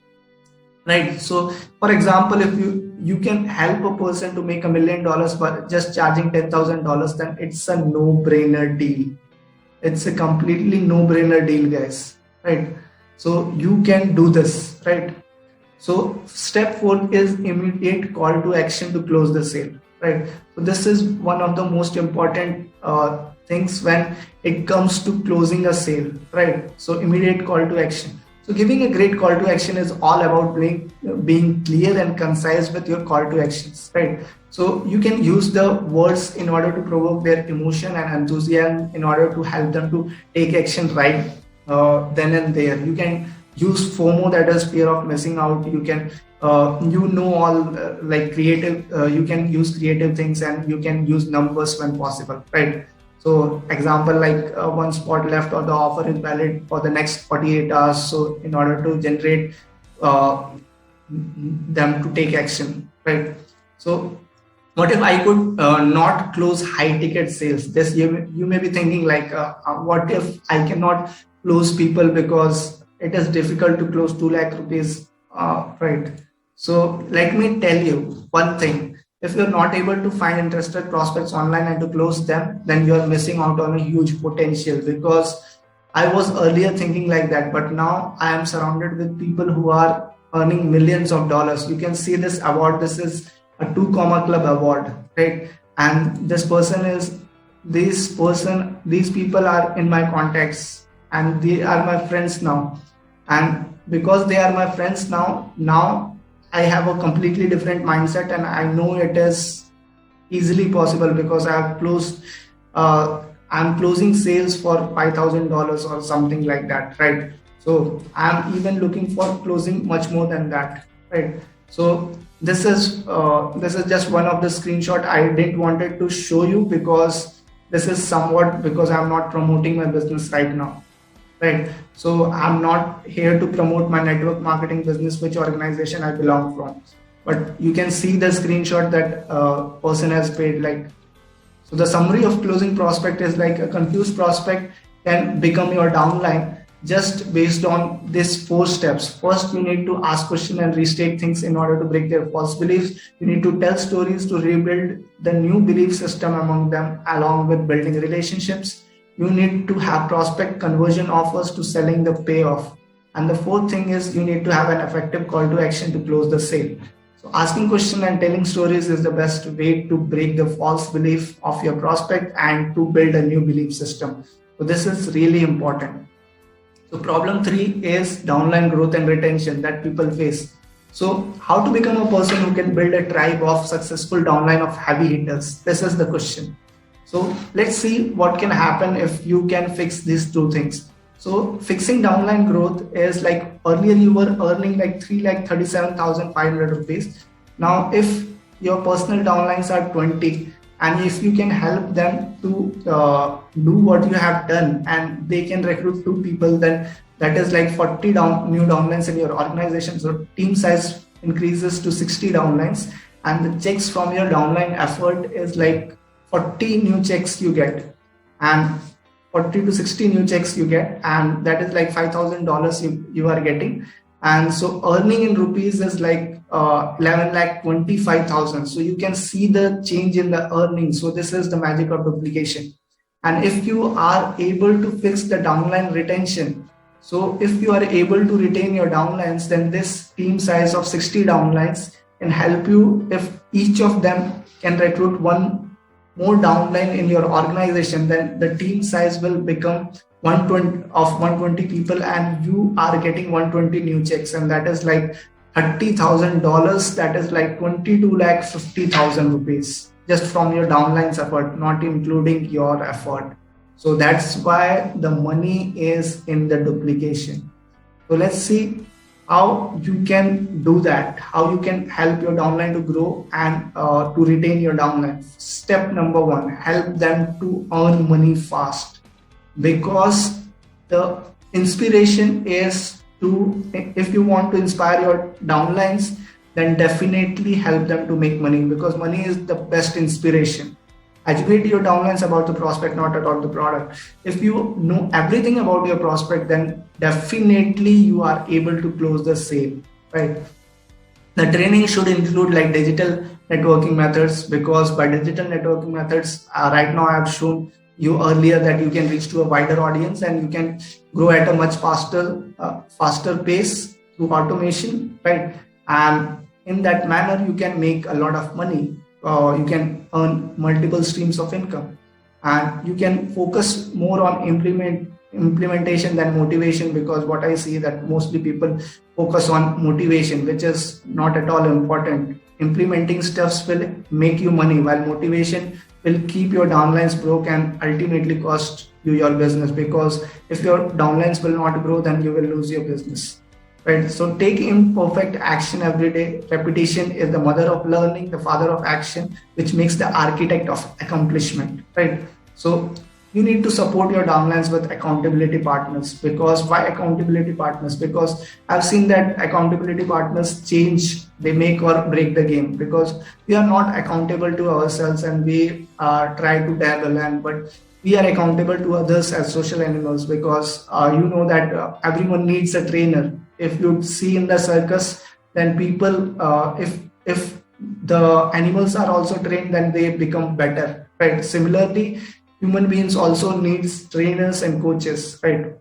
right? So for example, if you can help a person to make $1 million by just charging $10,000, then it's a no-brainer deal. It's a completely no-brainer deal, guys, right? So you can do this, right? So step 4 is immediate call to action to close the sale, right? So this is one of the most important things when it comes to closing a sale, right? So immediate call to action. So giving a great call to action is all about being clear and concise with your call to actions, right? So you can use the words in order to provoke their emotion and enthusiasm in order to help them to take action right then and there. You can use FOMO, that is fear of missing out. You can like creative, you can use creative things, and you can use numbers when possible, right? So example, like one spot left or the offer is valid for the next 48 hours. So in order to generate them to take action, right? So what if I could not close high ticket sales? This you may be thinking like, what if I cannot close people because it is difficult to close 2 lakh rupees, right? So let me tell you one thing. If you're not able to find interested prospects online and to close them, then you're missing out on a huge potential. Because I was earlier thinking like that, but now I am surrounded with people who are earning millions of dollars. You can see this award. This is a 2 Comma Club award, right? And these people are in my contacts, and they are my friends now. And because they are my friends now I have a completely different mindset, and I know it is easily possible because I have closed. I'm closing sales for $5,000 or something like that, right? So I'm even looking for closing much more than that, right? So this is just one of the screenshot I didn't wanted to show you, because this is somewhat because I'm not promoting my business right now. Right. So I'm not here to promote my network marketing business, which organization I belong from. But you can see the screenshot that person has paid. Like, so the summary of closing prospect is like a confused prospect can become your downline just based on these 4 steps. First, you need to ask questions and restate things in order to break their false beliefs. You need to tell stories to rebuild the new belief system among them, along with building relationships. You need to have prospect conversion offers to selling the payoff. And the 4th thing is you need to have an effective call to action to close the sale. So asking questions and telling stories is the best way to break the false belief of your prospect and to build a new belief system. So this is really important. So problem 3 is downline growth and retention that people face. So how to become a person who can build a tribe of successful downline of heavy hitters? This is the question. So let's see what can happen if you can fix these two things. So fixing downline growth is like earlier you were earning like 3,37,500 rupees. Now if your personal downlines are 20 and if you can help them to do what you have done and they can recruit two people, then that is like 40 new downlines in your organization. So team size increases to 60 downlines and the checks from your downline effort is like 40 new checks you get, and 40 to 60 new checks you get, and that is like $5,000 you are getting. And so earning in rupees is like 11,25,000. So you can see the change in the earnings. So this is the magic of duplication. And if you are able to fix the downline retention, so if you are able to retain your downlines, then this team size of 60 downlines can help you. If each of them can recruit one more downline in your organization, then the team size will become 120 people and you are getting 120 new checks, and that is like $30,000. That is like 22,50,000 rupees just from your downlines effort, not including your effort. So that's why the money is in the duplication. So let's see how you can do that, how you can help your downline to grow and to retain your downline. Step number one, help them to earn money fast, because the inspiration is to, if you want to inspire your downlines, then definitely help them to make money, because money is the best inspiration. Educate your downlines about the prospect, not about the product. If you know everything about your prospect, then definitely you are able to close the sale, right? The training should include like digital networking methods, because by digital networking methods, right now I have shown you earlier that you can reach to a wider audience and you can grow at a much faster pace through automation, right? And in that manner, you can make a lot of money. You can earn multiple streams of income, and you can focus more on implementation than motivation, because what I see that mostly people focus on motivation, which is not at all important. Implementing stuffs will make you money, while motivation will keep your downlines broke and ultimately cost you your business, because if your downlines will not grow, then you will lose your business. Right. So take imperfect action every day. Repetition is the mother of learning, the father of action, which makes the architect of accomplishment. Right. So you need to support your downlines with accountability partners. Because why accountability partners? Because I've seen that accountability partners change, they make or break the game, because we are not accountable to ourselves and we try to dabble, but we are accountable to others as social animals, because you know that everyone needs a trainer. If you see in the circus, then people, if the animals are also trained, then they become better, right? Similarly, human beings also needs trainers and coaches, right?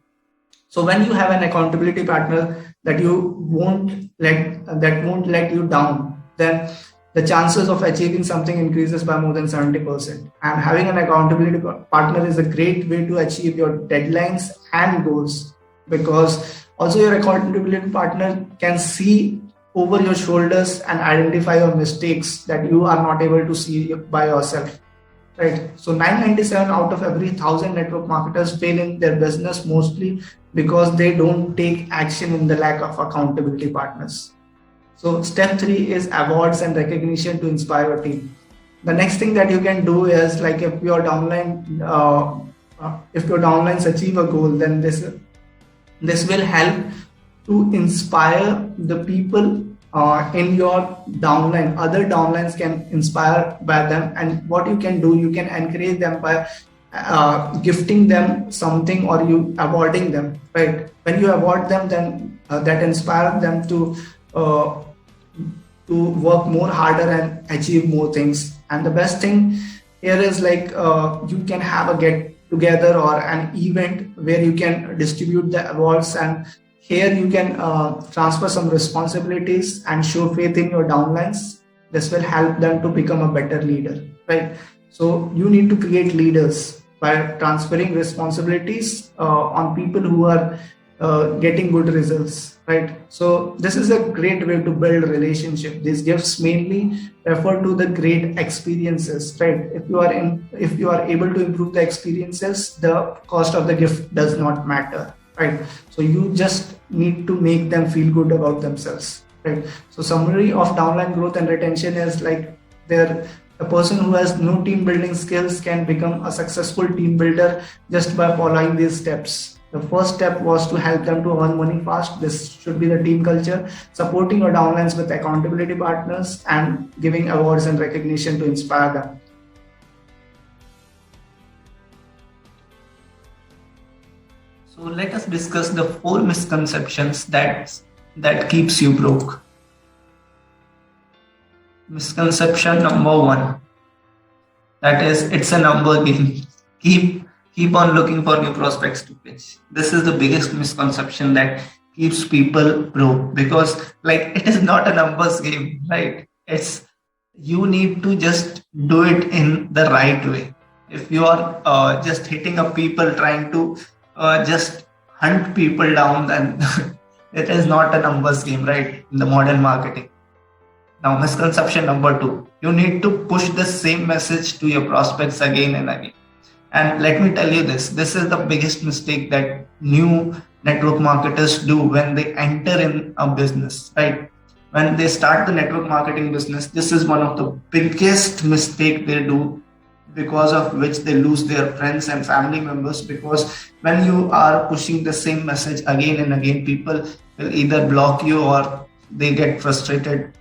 So when you have an accountability partner that won't let you down, then the chances of achieving something increases by more than 70%. And having an accountability partner is a great way to achieve your deadlines and goals, because also your accountability partner can see over your shoulders and identify your mistakes that you are not able to see by yourself. Right. So 997 out of every 1,000 network marketers fail in their business, mostly because they don't take action in the lack of accountability partners. So step 3 is awards and recognition to inspire your team. The next thing that you can do is, like, if your downlines achieve a goal, then this will help to inspire the people in your downline. Other downlines can inspire by them, and what you can do, you can encourage them by gifting them something, or you awarding them, right? When you award them, then that inspires them to work more harder and achieve more things. And the best thing here is, like, you can have a get together or an event where you can distribute the awards, and here you can transfer some responsibilities and show faith in your downlines. This will help them to become a better leader, right? So you need to create leaders by transferring responsibilities on people who are getting good results, right? So this is a great way to build relationship. These gifts mainly refer to the great experiences, right? If you are able to improve the experiences, the cost of the gift does not matter, right? So you just need to make them feel good about themselves, right? So summary of downline growth and retention is like there. A person who has no team building skills can become a successful team builder just by following these steps. The first step was to help them to earn money fast. This should be the team culture, supporting your downlines with accountability partners and giving awards and recognition to inspire them. So let us discuss the 4 misconceptions that keeps you broke. Misconception number 1, that is, it's a number game. Keep on looking for new prospects to pitch. This is the biggest misconception that keeps people broke, because like it is not a numbers game, right? It's you need to just do it in the right way. If you are just hitting up people, trying to just hunt people down, then it is not a numbers game, right? In the modern marketing. Now, misconception number 2, you need to push the same message to your prospects again and again. And let me tell you this is the biggest mistake that new network marketers do when they enter in a business, right? When they start the network marketing business, this is one of the biggest mistake they do, because of which they lose their friends and family members. Because when you are pushing the same message again and again, people will either block you or they get frustrated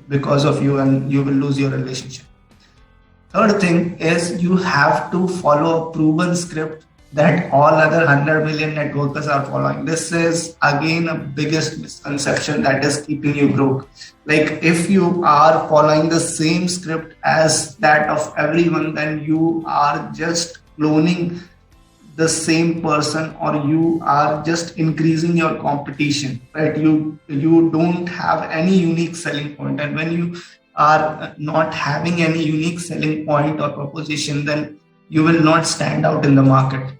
because of you, and you will lose your relationship. Third thing is you have to follow a proven script that all other 100 million networkers are following. This is again a biggest misconception that is keeping you broke. Like if you are following the same script as that of everyone, then you are just cloning the same person, or you are just increasing your competition, right? You don't have any unique selling point, and when you are not having any unique selling point or proposition, then you will not stand out in the market.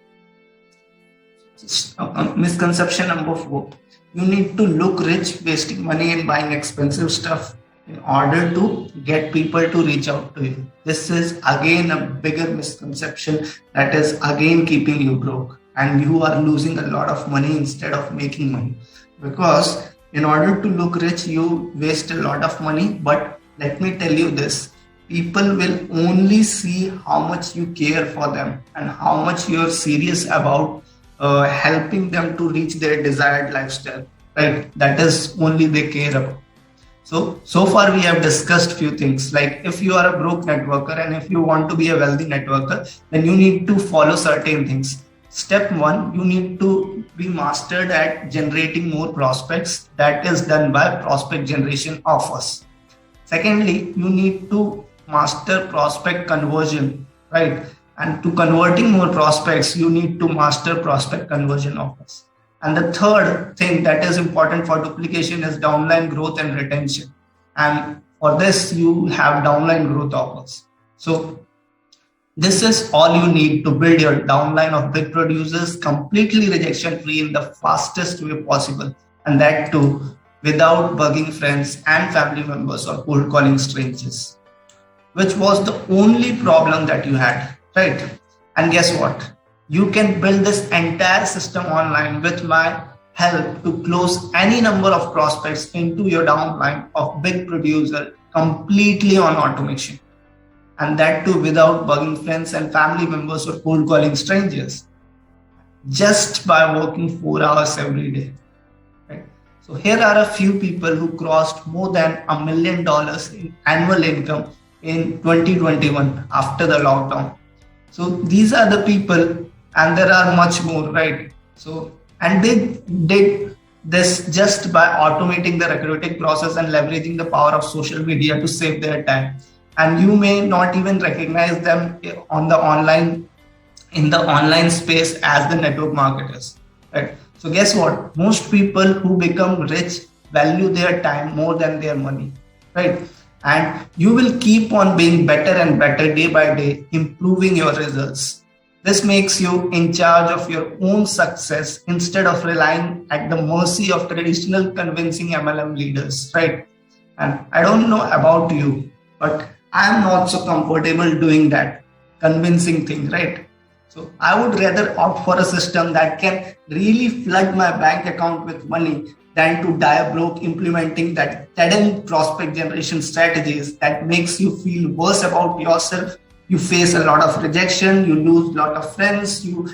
Misconception number 4, you need to look rich wasting money in buying expensive stuff in order to get people to reach out to you. This is again a bigger misconception that is again keeping you broke, and you are losing a lot of money instead of making money, because in order to look rich you waste a lot of money. But let me tell you this, people will only see how much you care for them and how much you're serious about helping them to reach their desired lifestyle, right? That is only they care about. So far we have discussed few things, like if you are a broke networker and if you want to be a wealthy networker, then you need to follow certain things. Step 1, you need to be mastered at generating more prospects. That is done by prospect generation offers. Secondly, you need to master prospect conversion, right? And to converting more prospects, you need to master prospect conversion offers. And the third thing that is important for duplication is downline growth and retention. And for this, you have downline growth offers. So this is all you need to build your downline of big producers completely rejection free in the fastest way possible. And that too, without bugging friends and family members or cold calling strangers, which was the only problem that you had, right? And guess what? You can build this entire system online with my help to close any number of prospects into your downline of big producer completely on automation. And that too without bugging friends and family members or cold calling strangers, just by working 4 hours every day. Right? So here are a few people who crossed more than $1 million in annual income in 2021 after the lockdown. So these are the people, and there are much more, right? So, and they did this just by automating the recruiting process and leveraging the power of social media to save their time. And you may not even recognize them on the online, in the online space as the network marketers, right? So guess what? Most people who become rich value their time more than their money, right? And you will keep on being better and better day by day, improving your results. This makes you in charge of your own success instead of relying at the mercy of traditional convincing MLM leaders, right? And I don't know about you, but I'm not so comfortable doing that convincing thing, right? So I would rather opt for a system that can really flood my bank account with money than to die broke implementing that dead-end prospect generation strategies that makes you feel worse about yourself. You face a lot of rejection, you lose a lot of friends, you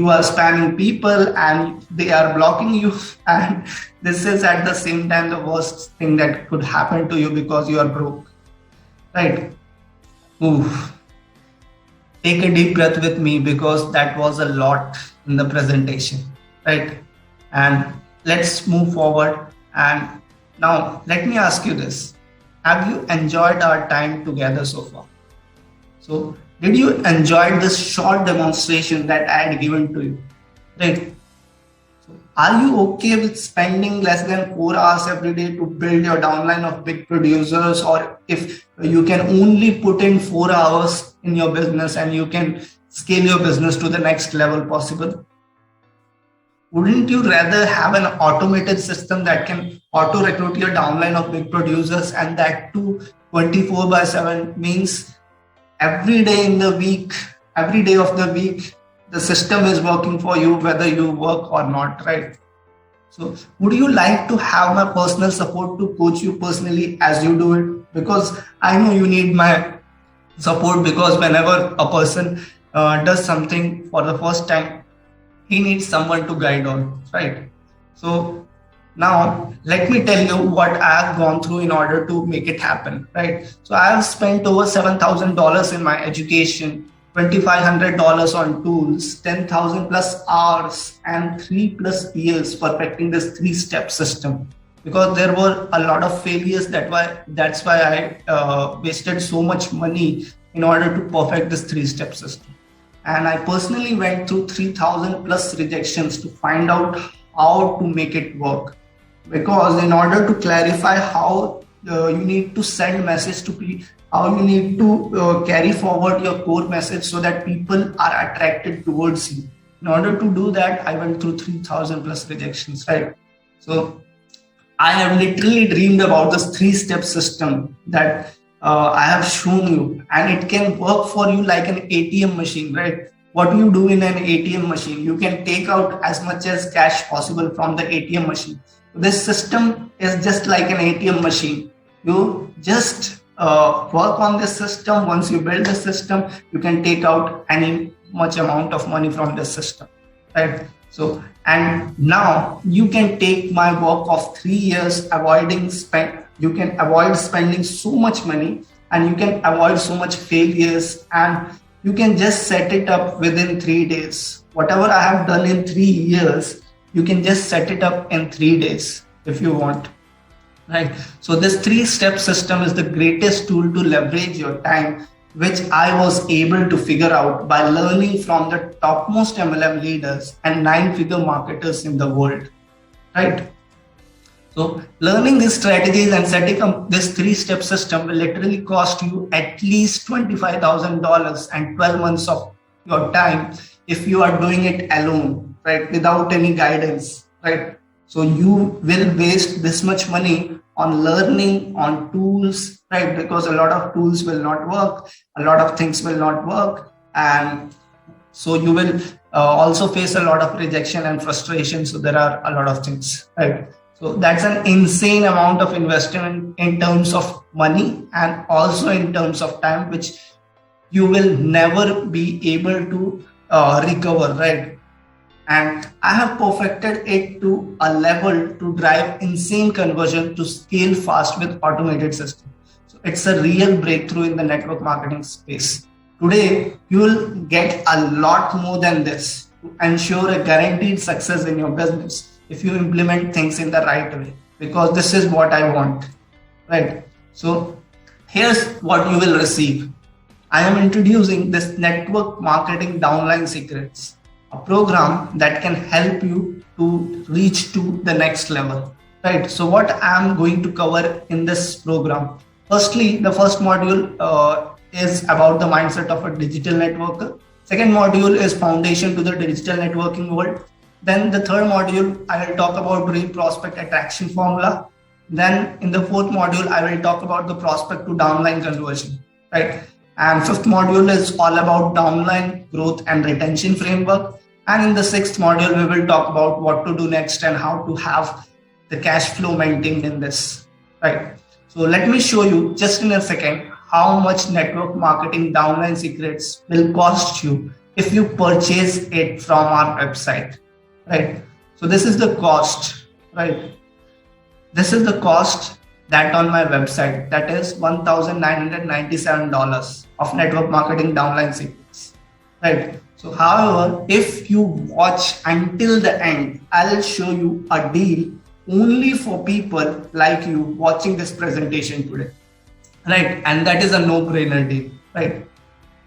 are spamming people and they are blocking you. And this is at the same time the worst thing that could happen to you because you are broke, right? Ooh. Take a deep breath with me because that was a lot in the presentation, right? And let's move forward. And now let me ask you this. Have you enjoyed our time together so far? So did you enjoy this short demonstration that I had given to you, right? So are you okay with spending less than 4 hours every day to build your downline of big producers? Or if you can only put in 4 hours in your business and you can scale your business to the next level possible? Wouldn't you rather have an automated system that can auto recruit your downline of big producers, and that too 24/7 means every day in the week, every day of the week, the system is working for you, whether you work or not, right? So would you like to have my personal support to coach you personally as you do it? Because I know you need my support, because whenever a person does something for the first time, he needs someone to guide on, right? So now, let me tell you what I have gone through in order to make it happen, right? So I have spent over $7,000 in my education, $2,500 on tools, 10,000 plus hours, and 3+ years perfecting this 3-step system. Because there were a lot of failures, that's why I wasted so much money in order to perfect this 3-step system. And I personally went through 3,000 plus rejections to find out how to make it work. Because in order to clarify how you need to send message to people, how you need to carry forward your core message so that people are attracted towards you. In order to do that, I went through 3,000 plus rejections, right? So I have literally dreamed about this 3-step system that I have shown you, and it can work for you like an ATM machine, right? What you do in an ATM machine, you can take out as much as cash possible from the ATM machine. This system is just like an ATM machine. You just work on this system. Once you build the system, you can take out any much amount of money from this system, right? So, and now you can take my work of 3 years you can avoid spending so much money, and you can avoid so much failures, and you can just set it up within 3 days. Whatever I have done in 3 years, you can just set it up in 3 days if you want, right? So this 3-step system is the greatest tool to leverage your time, which I was able to figure out by learning from the topmost MLM leaders and 9-figure marketers in the world, right? So learning these strategies and setting up this 3-step system will literally cost you at least $25,000 and 12 months of your time if you are doing it alone, right? Without any guidance, right? So you will waste this much money on learning, on tools, right? Because a lot of tools will not work, a lot of things will not work. And so you will also face a lot of rejection and frustration. So there are a lot of things, right? So that's an insane amount of investment in terms of money and also in terms of time, which you will never be able to recover, right? And I have perfected it to a level to drive insane conversion to scale fast with automated system. So it's a real breakthrough in the network marketing space. Today, you will get a lot more than this to ensure a guaranteed success in your business if you implement things in the right way, because this is what I want, right? So here's what you will receive. I am introducing this network marketing downline secrets, a program that can help you to reach to the next level, right? So what I'm going to cover in this program, firstly, the first module is about the mindset of a digital networker. Second module is foundation to the digital networking world. Then the third module, I will talk about dream prospect attraction formula. Then in the fourth module, I will talk about the prospect to downline conversion, right? And fifth module is all about downline growth and retention framework. And in the sixth module, we will talk about what to do next and how to have the cash flow maintained in this, right? So let me show you just in a second how much network marketing downline secrets will cost you if you purchase it from our website, right? So this is the cost, right? This is the cost that on my website, that is $1,997 of network marketing downline secrets, right? So however, if you watch until the end, I'll show you a deal only for people like you watching this presentation today, right? And that is a no-brainer deal, right?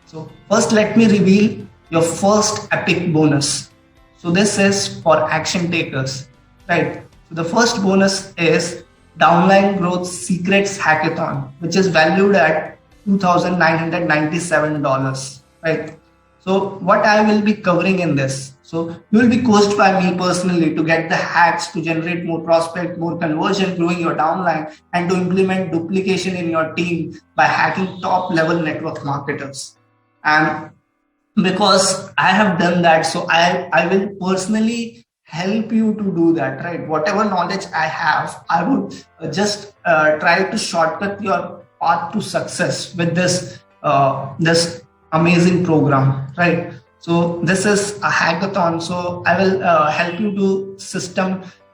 So first, let me reveal your first epic bonus. So this is for action takers, right? So the first bonus is Downline Growth Secrets Hackathon, which is valued at $2,997, right? So what I will be covering in this, so you will be coached by me personally to get the hacks to generate more prospect, more conversion, growing your downline, and to implement duplication in your team by hacking top level network marketers. And because I have done that, so I will personally help you to do that, right? Whatever knowledge I have, I would just try to shortcut your path to success with this amazing program, right? So this is a hackathon. So I will help you to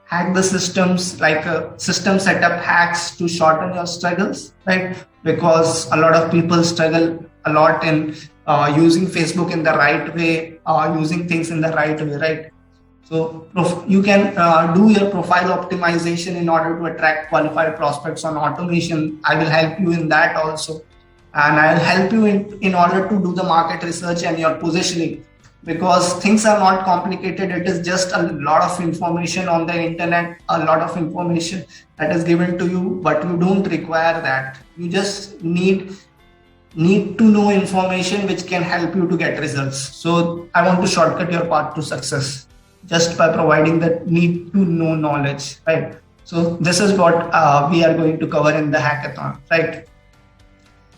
hack the systems, like system setup hacks to shorten your struggles, right? Because a lot of people struggle a lot in using Facebook in the right way, using things in the right way, right? So you can do your profile optimization in order to attract qualified prospects on automation. I will help you in that also. And I'll help you in order to do the market research and your positioning, because things are not complicated. It is just a lot of information on the internet, a lot of information that is given to you, but you don't require that. You just need to know information which can help you to get results. So I want to shortcut your path to success just by providing that need to know knowledge, right? So this is what we are going to cover in the hackathon, right?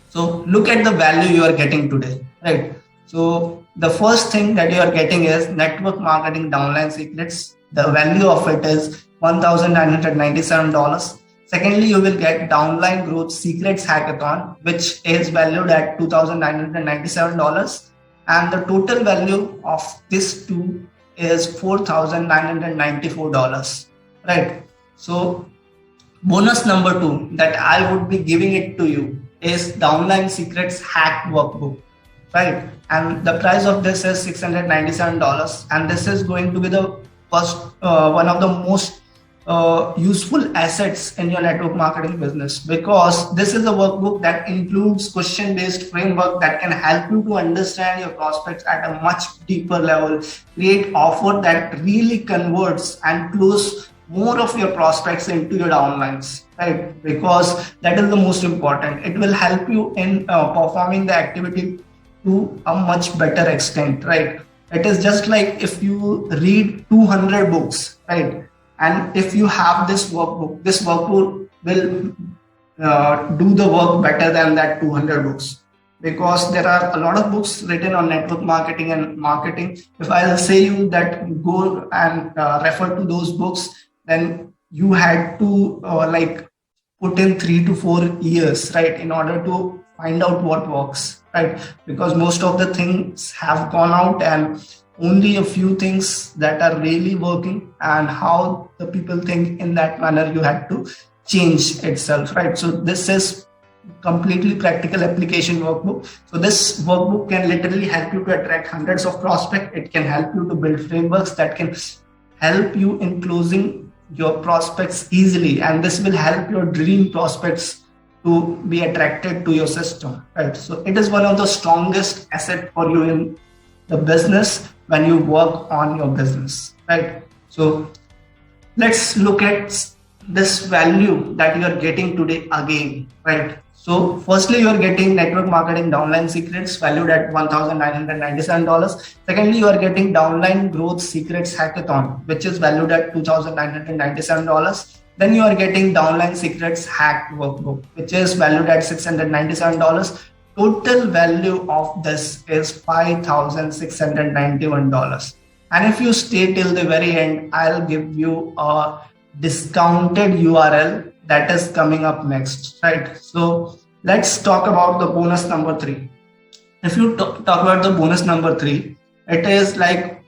So look at the value you are getting today, right? So the first thing that you are getting is network marketing downline secrets. The value of it is $1,997. Secondly, you will get downline growth secrets hackathon, which is valued at $2,997. And the total value of this two is $4,994, right? So bonus number two that I would be giving it to you is Downline Secrets Hack Workbook, right? And the price of this is $697. And this is going to be the first, one of the most useful assets in your network marketing business, because this is a workbook that includes question-based framework that can help you to understand your prospects at a much deeper level, create offer that really converts and close more of your prospects into your downlines, right? Because that is the most important. It will help you in performing the activity to a much better extent, right? It is just like if you read 200 books, right? And if you have this workbook will do the work better than that 200 books, because there are a lot of books written on network marketing and marketing. If I'll say you that go and refer to those books, then you had to put in 3 to 4 years, right, in order to find out what works, right? Because most of the things have gone out and only a few things that are really working, and how the people think in that manner you had to change itself, right? So this is completely practical application workbook. So this workbook can literally help you to attract hundreds of prospects. It can help you to build frameworks that can help you in closing your prospects easily, and this will help your dream prospects to be attracted to your system, right? So it is one of the strongest asset for you in the business when you work on your business, right? So let's look at this value that you are getting today again, right? So firstly, you are getting network marketing downline secrets valued at $1,997. Secondly, you are getting downline growth secrets hackathon, which is valued at $2,997. Then you are getting downline secrets hack workbook, which is valued at $697. Total value of this is $5,691. And if you stay till the very end, I'll give you a discounted URL that is coming up next, right? So let's talk about the bonus number 3. If you talk about the bonus number 3, it is like,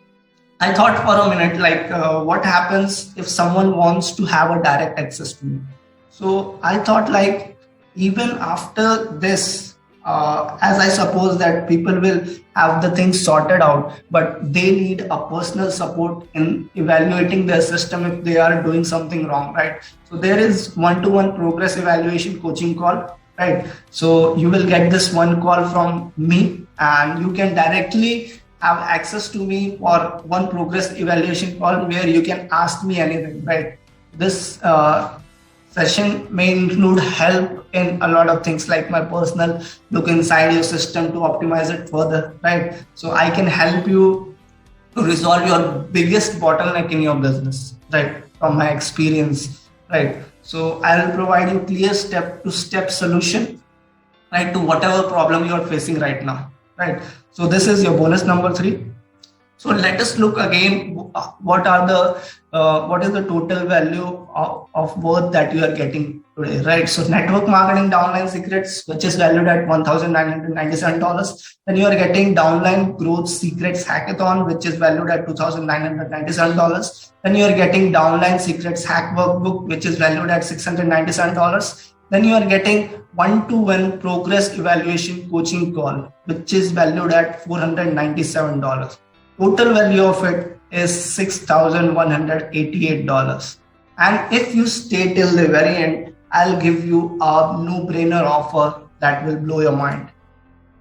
I thought for a minute, like what happens if someone wants to have a direct access to me? So I thought like, even after this, as I suppose that people will have the things sorted out, but they need a personal support in evaluating their system if they are doing something wrong, right? So there is one-to-one progress evaluation coaching call, right? So you will get this one call from me, and you can directly have access to me for one progress evaluation call where you can ask me anything, right? This session may include help in a lot of things, like my personal look inside your system to optimize it further, right? So I can help you to resolve your biggest bottleneck in your business, right? From my experience, right? So I will provide you clear step-to-step solution, right, to whatever problem you are facing right now, right? So this is your bonus number 3. So let us look again. What is the total value of worth that you are getting today, right? So network marketing downline secrets, which is valued at $1,997. Then you are getting downline growth secrets hackathon, which is valued at $2,997. Then you are getting downline secrets hack workbook, which is valued at $697. Then you are getting one-to-one progress evaluation coaching call, which is valued at $497. Total value of it is $6,188. And if you stay till the very end, I'll give you a no-brainer offer that will blow your mind,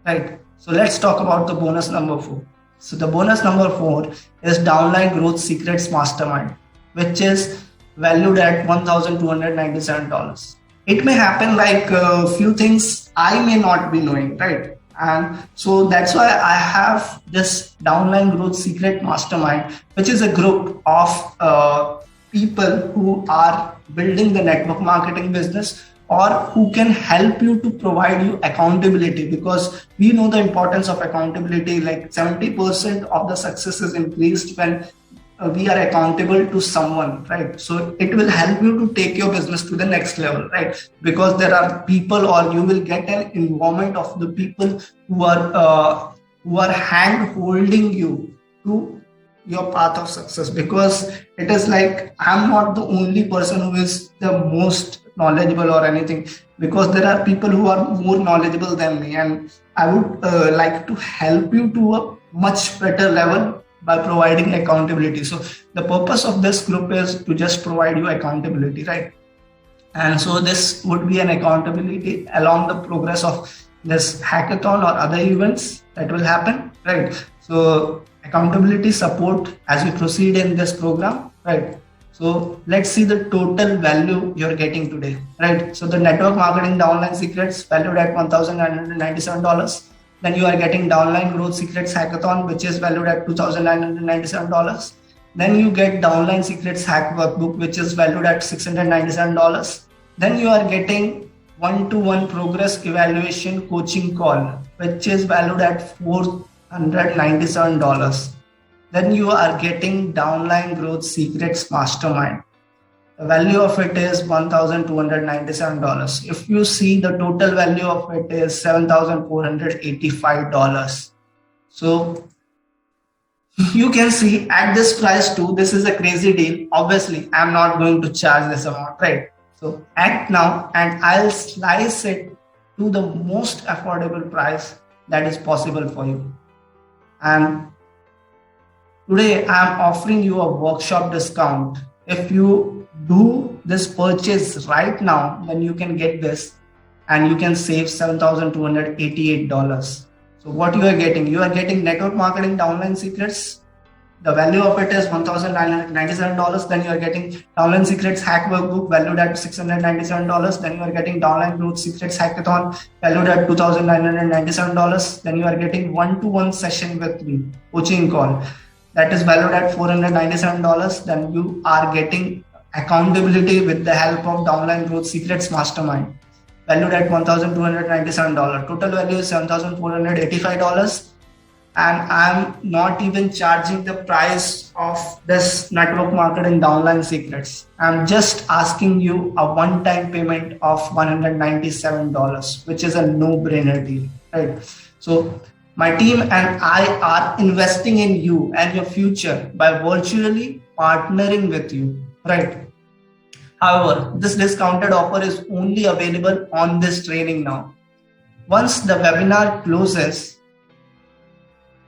right? So let's talk about the bonus number 4. So the bonus number 4 is Downline Growth Secrets Mastermind, which is valued at $1,297. It may happen like a few things I may not be knowing, right? And so that's why I have this Downline Growth Secret Mastermind, which is a group of people who are building the network marketing business, or who can help you to provide you accountability, because we know the importance of accountability. Like 70% of the success is increased when we are accountable to someone, right? So it will help you to take your business to the next level, right? Because there are people, or you will get an environment of the people who are hand holding you to your path of success. Because it is like, I'm not the only person who is the most knowledgeable or anything, because there are people who are more knowledgeable than me, and I would like to help you to a much better level by providing accountability. So the purpose of this group is to just provide you accountability, right? And so this would be an accountability along the progress of this hackathon or other events that will happen, right? So accountability support as we proceed in this program, right? So let's see the total value you're getting today, right? So the network marketing downline secrets valued at $1,997. Then you are getting Downline Growth Secrets Hackathon, which is valued at $2,997. Then you get Downline Secrets Hack Workbook, which is valued at $697. Then you are getting one-to-one progress evaluation coaching call, which is valued at $497. Then you are getting Downline Growth Secrets Mastermind. The value of it is $1,297. If you see, the total value of it is $7,485. So you can see at this price too, this is a crazy deal. Obviously, I'm not going to charge this amount, right? So act now, and I'll slice it to the most affordable price that is possible for you. And today I'm offering you a workshop discount. If you do this purchase right now, then you can get this and you can save $7,288. So what you are getting network marketing downline secrets, The value of it is $1,997. Then you are getting Downline Secrets Hack Workbook valued at $697. Then you are getting Downline Growth Secrets Hackathon valued at $2,997. Then you are getting one-to-one session with me, coaching call, that is valued at $497. Then you are getting accountability with the help of Downline Growth Secrets Mastermind, valued at $1,297. Total value is $7,485. And I'm not even charging the price of this network marketing Downline Secrets. I'm just asking you a one-time payment of $197, which is a no-brainer deal, right? So my team and I are investing in you and your future by virtually partnering with you, right? However, this discounted offer is only available on this training now. Once the webinar closes,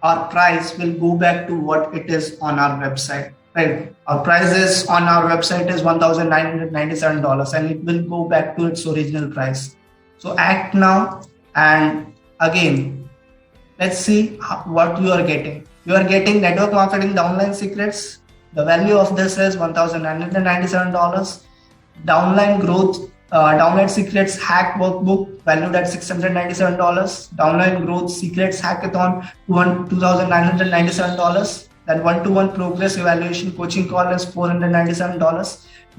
our price will go back to what it is on our website, right? Our price on our website is $1,997 and it will go back to its original price. So act now, and again, let's see what you are getting. You are getting Network Marketing Downline Secrets. The value of this is $1,997. Downline Secrets Hack Workbook valued at $697. Downline Growth Secrets Hackathon $2,997. Then one-to-one progress evaluation coaching call is $497.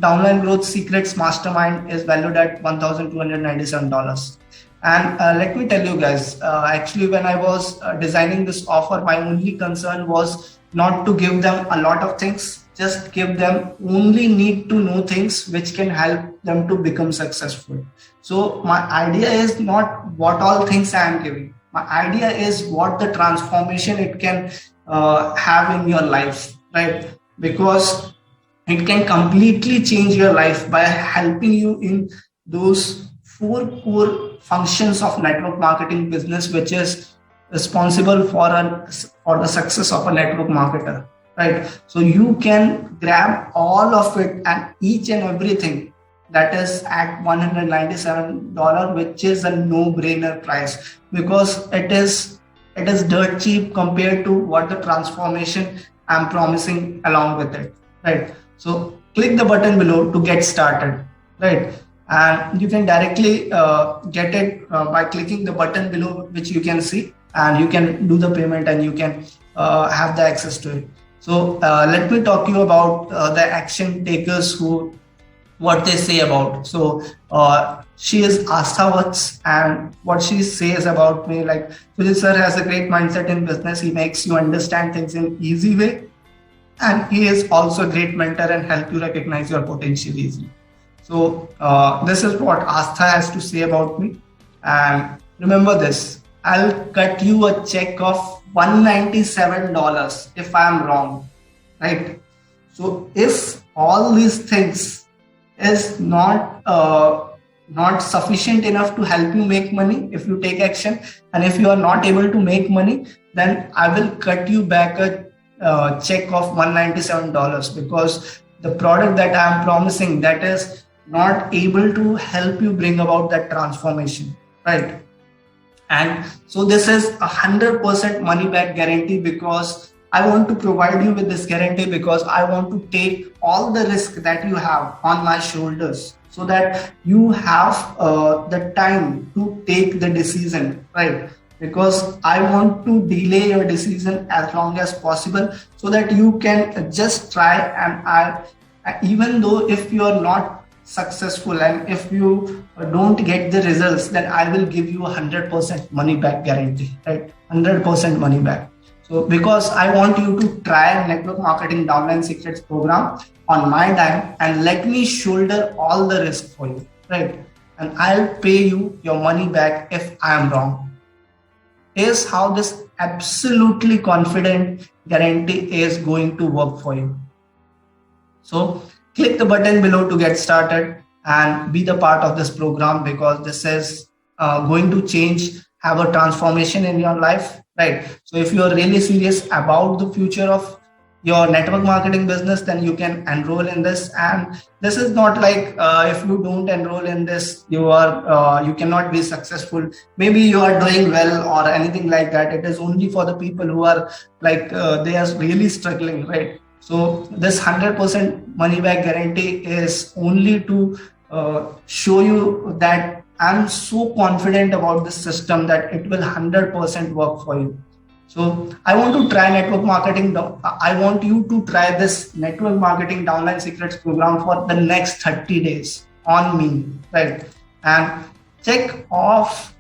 Downline Growth Secrets Mastermind is valued at $1,297. And let me tell you guys, actually when I was designing this offer, my only concern was not to give them a lot of things. Just give them only need to know things which can help them to become successful. So my idea is not what all things I am giving. My idea is what the transformation it can have in your life, right? Because it can completely change your life by helping you in those 4 core functions of network marketing business, which is responsible for the success of a network marketer. Right. So you can grab all of it and each and everything that is at $197, which is a no-brainer price, because it is dirt cheap compared to what the transformation I'm promising along with it. Right. So click the button below to get started. Right. And you can directly get it by clicking the button below, which you can see, and you can do the payment and you can have the access to it. So let me talk to you about the action takers what they say about. So she is Astha, and what she says about me, like, Sujit sir has a great mindset in business. He makes you understand things in easy way. And he is also a great mentor and help you recognize your potential easily. So this is what Astha has to say about me. And remember this, I'll cut you a check of $197 if I'm wrong, right? So if all these things is not sufficient enough to help you make money, if you take action, and if you are not able to make money, then I will cut you back a check of $197, because the product that I am promising, that is not able to help you bring about that transformation, right? And so this is 100% money back guarantee, because I want to provide you with this guarantee, because I want to take all the risk that you have on my shoulders, so that you have the time to take the decision, right? Because I want to delay your decision as long as possible, so that you can just try, and even though if you are not successful and if you don't get the results, then I will give you 100% money back guarantee, right? 100% money back. So because I want you to try Network Marketing Downline Secrets program on my dime, and let me shoulder all the risk for you, right? And I'll pay you your money back if I am wrong. Here's how this absolutely confident guarantee is going to work for you. So click the button below to get started and be the part of this program, because this is going to have a transformation in your life, right? So if you are really serious about the future of your network marketing business, then you can enroll in this. And this is not like if you don't enroll in this, you cannot be successful. Maybe you are doing well or anything like that. It is only for the people who are like they are really struggling, right? So this 100% money back guarantee is only to show you that I'm so confident about this system that it will 100% work for you. So I want to try network marketing. I want you to try this network marketing downline secrets program for the next 30 days on me, right? And check off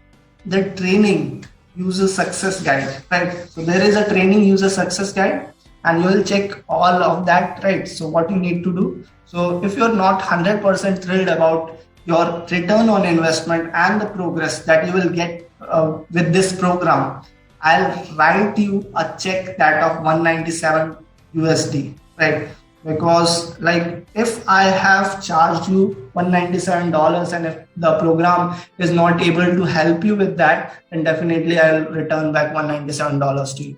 the training user success guide, right? So there is a training user success guide and you will check all of that, right? So what you need to do. So if you're not 100% thrilled about your return on investment and the progress that you will get with this program, I'll write you a check that of 197 USD, right? Because like if I have charged you $197 and if the program is not able to help you with that, then definitely I'll return back $197 to you.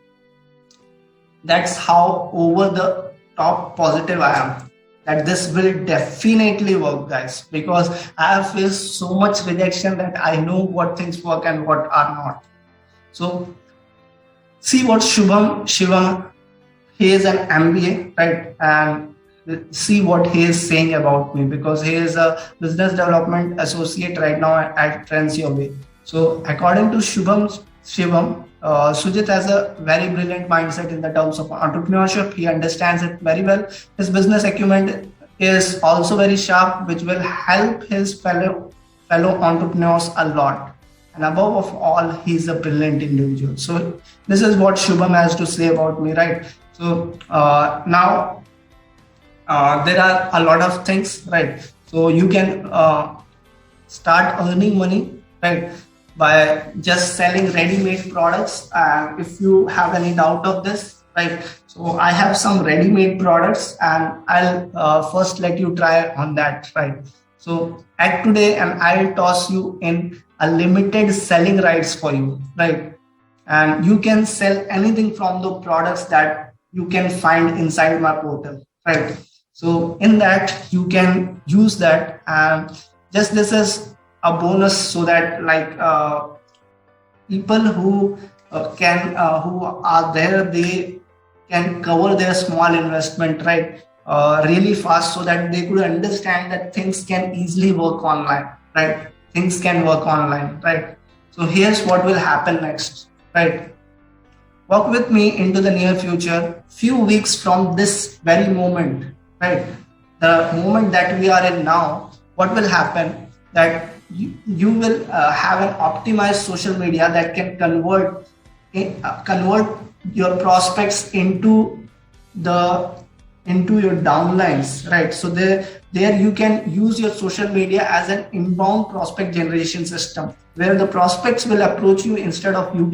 That's how over the top positive I am that this will definitely work, guys, because I have faced so much rejection that I know what things work and what are not. So see what Shivam, he is an MBA, right? And see what he is saying about me, because he is a business development associate right now at Trends Your Way. So according to Shivam, Sujit has a very brilliant mindset in the terms of entrepreneurship. He understands it very well. His business acumen is also very sharp, which will help his fellow entrepreneurs a lot. And above of all, he's a brilliant individual. So this is what Shubham has to say about me, right? So now there are a lot of things, right? So you can start earning money, right, by just selling ready-made products. If you have any doubt of this, right, so I have some ready-made products and I'll first let you try on that, right? So act today and I'll toss you in a limited selling rights for you, right? And you can sell anything from the products that you can find inside my portal, right? So in that you can use that, and just this is a bonus so that like people who who are there, they can cover their small investment, right, really fast, so that they could understand that things can easily work online, right? Things can work online, right? So here's what will happen next, right? Walk with me into the near future, few weeks from this very moment, right? The moment that we are in now, what will happen that you will have an optimized social media that can convert your prospects into your downlines, right? So there you can use your social media as an inbound prospect generation system, where the prospects will approach you instead of you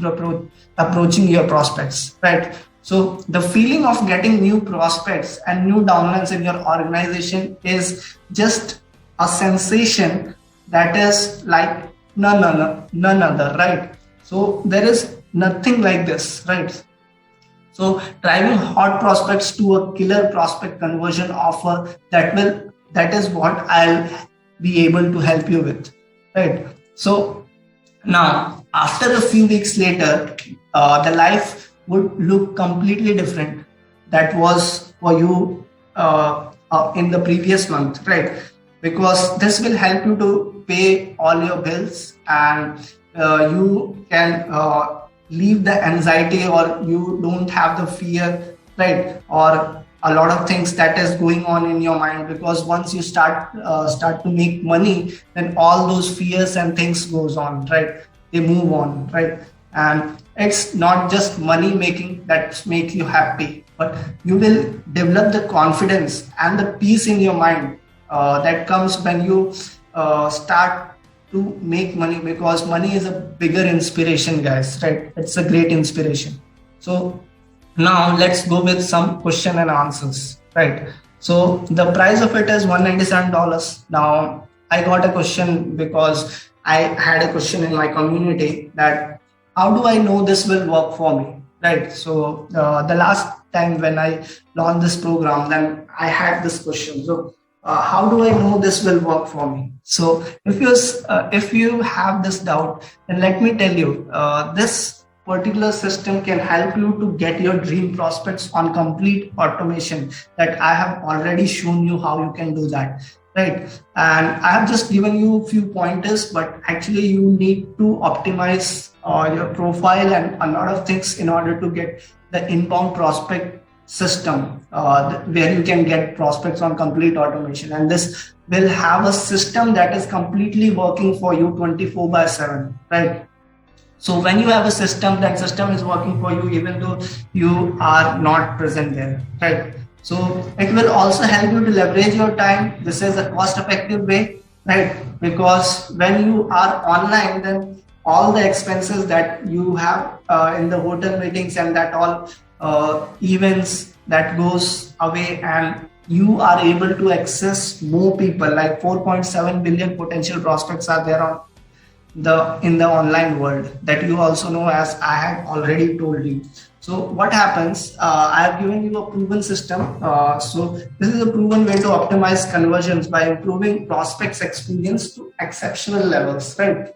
approaching your prospects, right? So the feeling of getting new prospects and new downlines in your organization is just a sensation that is like none other, right? So there is nothing like this, right? So driving hot prospects to a killer prospect conversion offer, that is what I'll be able to help you with, right? So now after a few weeks later, the life would look completely different that was for you in the previous month, right? Because this will help you to pay all your bills, and you can leave the anxiety, or you don't have the fear, right? Or a lot of things that is going on in your mind, because once you start to make money, then all those fears and things goes on, right? They move on, right? And it's not just money making that makes you happy, but you will develop the confidence and the peace in your mind that comes when you start to make money, because money is a bigger inspiration, guys, right? It's a great inspiration. So now let's go with some question and answers, right? So the price of it is $197. Now I got a question because I had a question in my community that how do I know this will work for me, right? So the last time when I launched this program, then I had this question. So how do I know this will work for me? So if you have this doubt, then let me tell you, this particular system can help you to get your dream prospects on complete automation that I have already shown you how you can do that, right? And I have just given you a few pointers, but actually you need to optimize your profile and a lot of things in order to get the inbound prospect system where you can get prospects on complete automation. And this will have a system that is completely working for you 24/7, right? So when you have a system, that system is working for you even though you are not present there, right? So it will also help you to leverage your time. This is a cost-effective way, right? Because when you are online, then all the expenses that you have in the hotel meetings and that all events that goes away, and you are able to access more people. Like 4.7 billion potential prospects are there on in the online world that you also know, as I had already told you. So what happens, I have given you a proven system. So this is a proven way to optimize conversions by improving prospects experience to exceptional levels, right?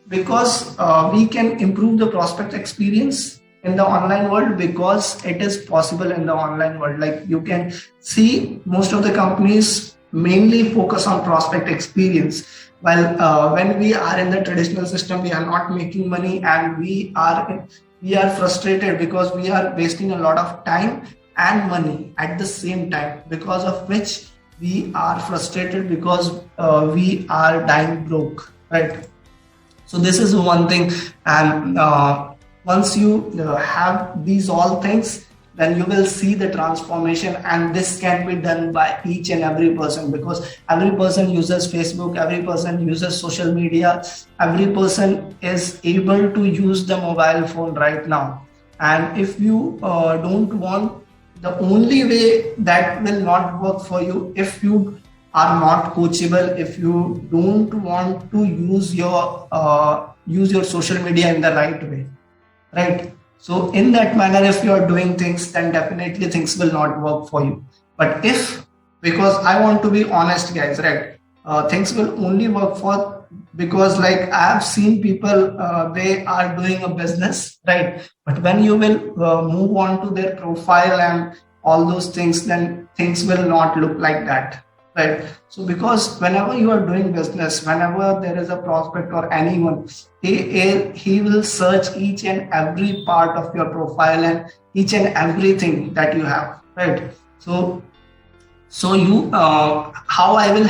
Because we can improve the prospect experience in the online world because it is possible in the online world. Like you can see most of the companies mainly focus on prospect experience. While when we are in the traditional system, we are not making money, and we are frustrated because we are wasting a lot of time and money at the same time, because of which we are frustrated because we are dying broke, right? So this is one thing. And once you have these all things, then you will see the transformation. And this can be done by each and every person, because every person uses Facebook, every person uses social media, every person is able to use the mobile phone right now. And if you don't want, the only way that will not work for you, if you are not coachable, if you don't want to use your social media in the right way, right? So in that manner, if you are doing things, then definitely things will not work for you. But because I want to be honest, guys, right? Things will only work because like I have seen people, they are doing a business, right? But when you will move on to their profile and all those things, then things will not look like that, right? So because whenever you are doing business, whenever there is a prospect or anyone, he will search each and every part of your profile and each and everything that you have, right? So you how I will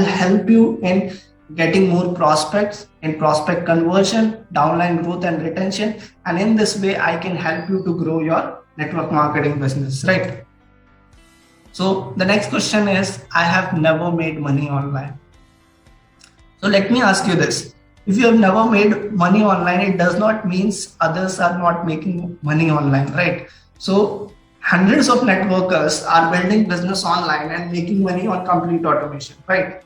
help you in getting more prospects, in prospect conversion, downline growth and retention. And in this way, I can help you to grow your network marketing business, right? So the next question is, I have never made money online. So let me ask you this. If you have never made money online, it does not mean others are not making money online, right? So hundreds of networkers are building business online and making money on complete automation, right?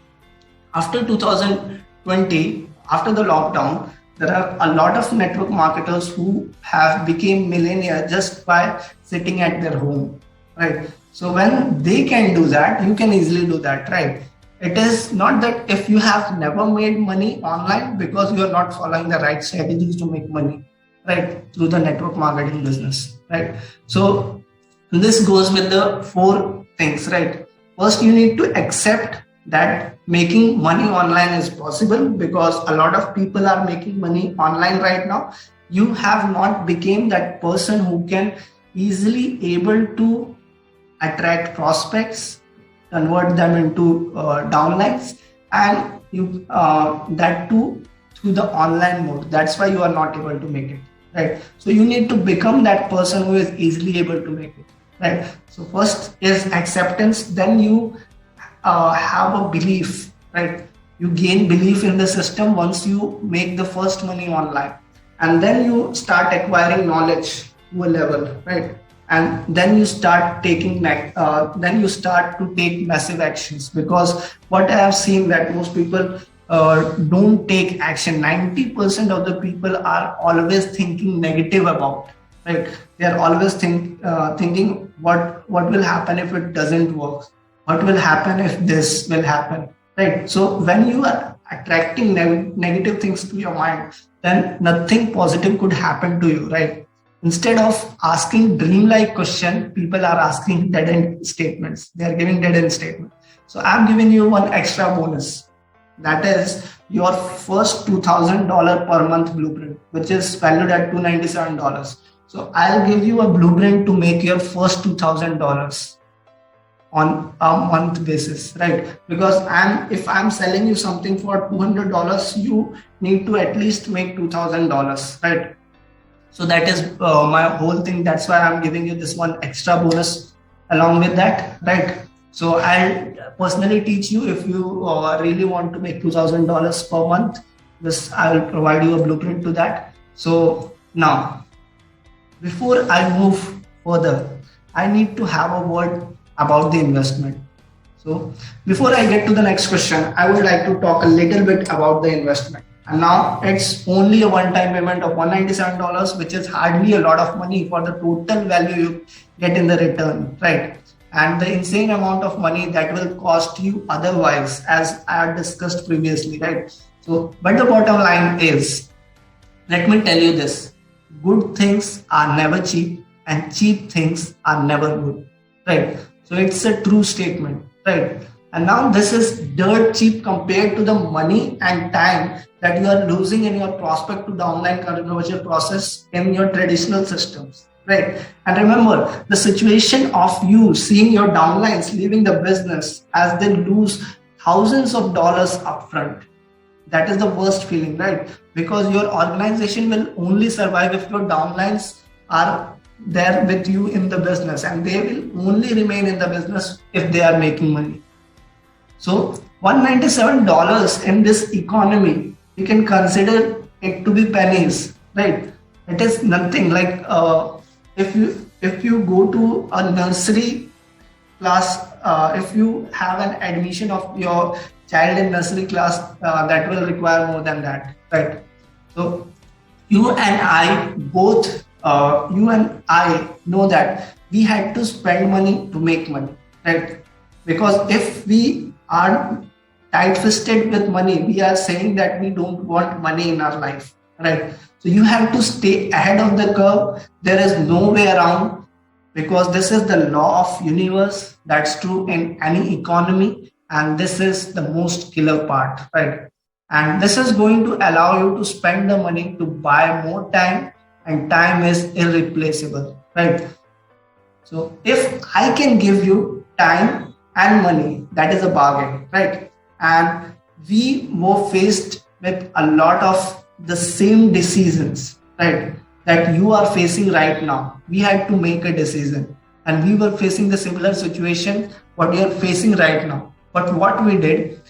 After 2020, after the lockdown, there are a lot of network marketers who have become millionaires just by sitting at their home, right? So when they can do that, you can easily do that, right? It is not that if you have never made money online because you are not following the right strategies to make money, right? Through the network marketing business, right? So this goes with the 4 things, right? First, you need to accept that making money online is possible, because a lot of people are making money online right now. You have not become that person who can easily able to attract prospects, convert them into downlines, and you that too through the online mode. That's why you are not able to make it, right? So you need to become that person who is easily able to make it, right? So first is acceptance, then you have a belief, right? You gain belief in the system once you make the first money online, and then you start acquiring knowledge to a level, right? And then you start taking then you start to take massive actions, because what I have seen that most people don't take action. 90% of the people are always thinking negative about, right? They are always thinking what will happen if it doesn't work, what will happen if this will happen, right? So when you are attracting negative things to your mind, then nothing positive could happen to you, right? Instead of asking dreamlike question, people are asking dead end statements. They are giving dead end statements. So I'm giving you one extra bonus. That is your first $2,000 per month blueprint, which is valued at $297. So I'll give you a blueprint to make your first $2,000 on a month basis, right? Because if I'm selling you something for $200, you need to at least make $2,000, right? So that is my whole thing. That's why I'm giving you this one extra bonus along with that, right? So I'll personally teach you if you really want to make $2,000 per month. I'll provide you a blueprint to that. So now, before I move further, I need to have a word about the investment. So before I get to the next question, I would like to talk a little bit about the investment. And now it's only a one-time payment of $197, which is hardly a lot of money for the total value you get in the return, right? And the insane amount of money that will cost you otherwise, as I had discussed previously, right? So, but the bottom line is, let me tell you this, good things are never cheap and cheap things are never good, right? So it's a true statement, right? And now this is dirt cheap compared to the money and time that you are losing in your prospect to downline conversion process in your traditional systems. Right. And remember, the situation of you seeing your downlines leaving the business as they lose thousands of dollars upfront. That is the worst feeling, right? Because your organization will only survive if your downlines are there with you in the business, and they will only remain in the business if they are making money. So $197 in this economy, you can consider it to be pennies, right? It is nothing. Like if you go to a nursery class, if you have an admission of your child in nursery class, that will require more than that, right? So you and I both, you and I know that we had to spend money to make money, right? Because if we are tight-fisted with money, we are saying that we don't want money in our life, right? So you have to stay ahead of the curve. There is no way around, because this is the law of universe. That's true in any economy. And this is the most killer part, right? And this is going to allow you to spend the money to buy more time, and time is irreplaceable, right? So if I can give you time and money, that is a bargain, right? And we were faced with a lot of the same decisions, right, that you are facing right now. We had to make a decision, and we were facing the similar situation what you are facing right now. But what we did,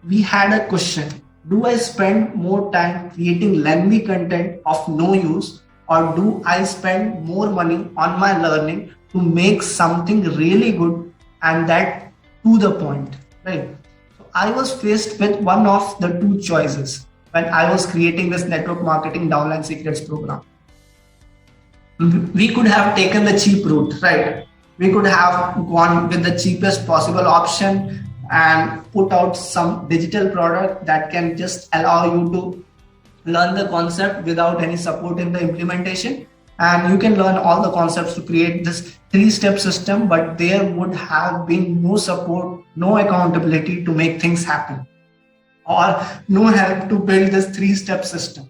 we had a question: do I spend more time creating lengthy content of no use, or do I spend more money on my learning to make something really good, and that to the point, right? So I was faced with one of the two choices when I was creating this network marketing downline secrets program. We could have taken the cheap route, right? We could have gone with the cheapest possible option and put out some digital product that can just allow you to learn the concept without any support in the implementation. And you can learn all the concepts to create this 3-step system, but there would have been no support, no accountability to make things happen, or no help to build this 3-step system,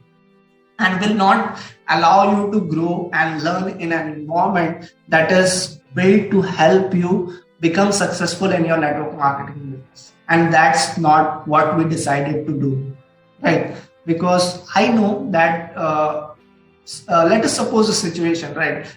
and will not allow you to grow and learn in an environment that is built to help you become successful in your network marketing business. And that's not what we decided to do, right? Because I know that let us suppose a situation, right?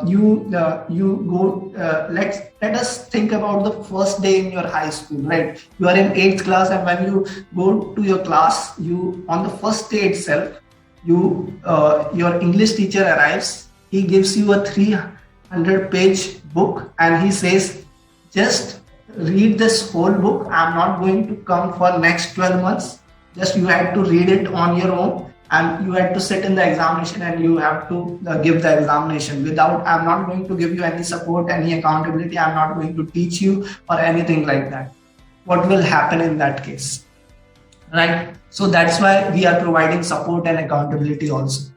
You go. Let us think about the first day in your high school, right? You are in 8th class, and when you go to your class, you on the first day itself, your English teacher arrives. He gives you a 300-page book, and he says, "Just read this whole book. I'm not going to come for next 12 months. Just you have to read it on your own, and you had to sit in the examination and you have to give the examination without, I'm not going to give you any support, any accountability, I'm not going to teach you or anything like that. What will happen in that case? Right? So that's why we are providing support and accountability also.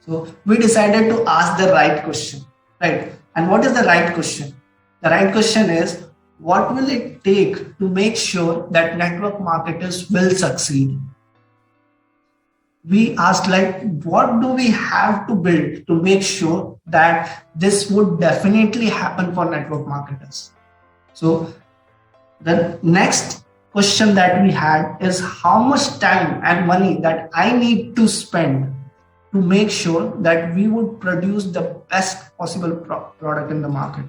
So we decided to ask the right question, right? And what is the right question? The right question is, what will it take to make sure that network marketers will succeed? We asked, like, what do we have to build to make sure that this would definitely happen for network marketers? So the next question that we had is, how much time and money that I need to spend to make sure that we would produce the best possible product in the market.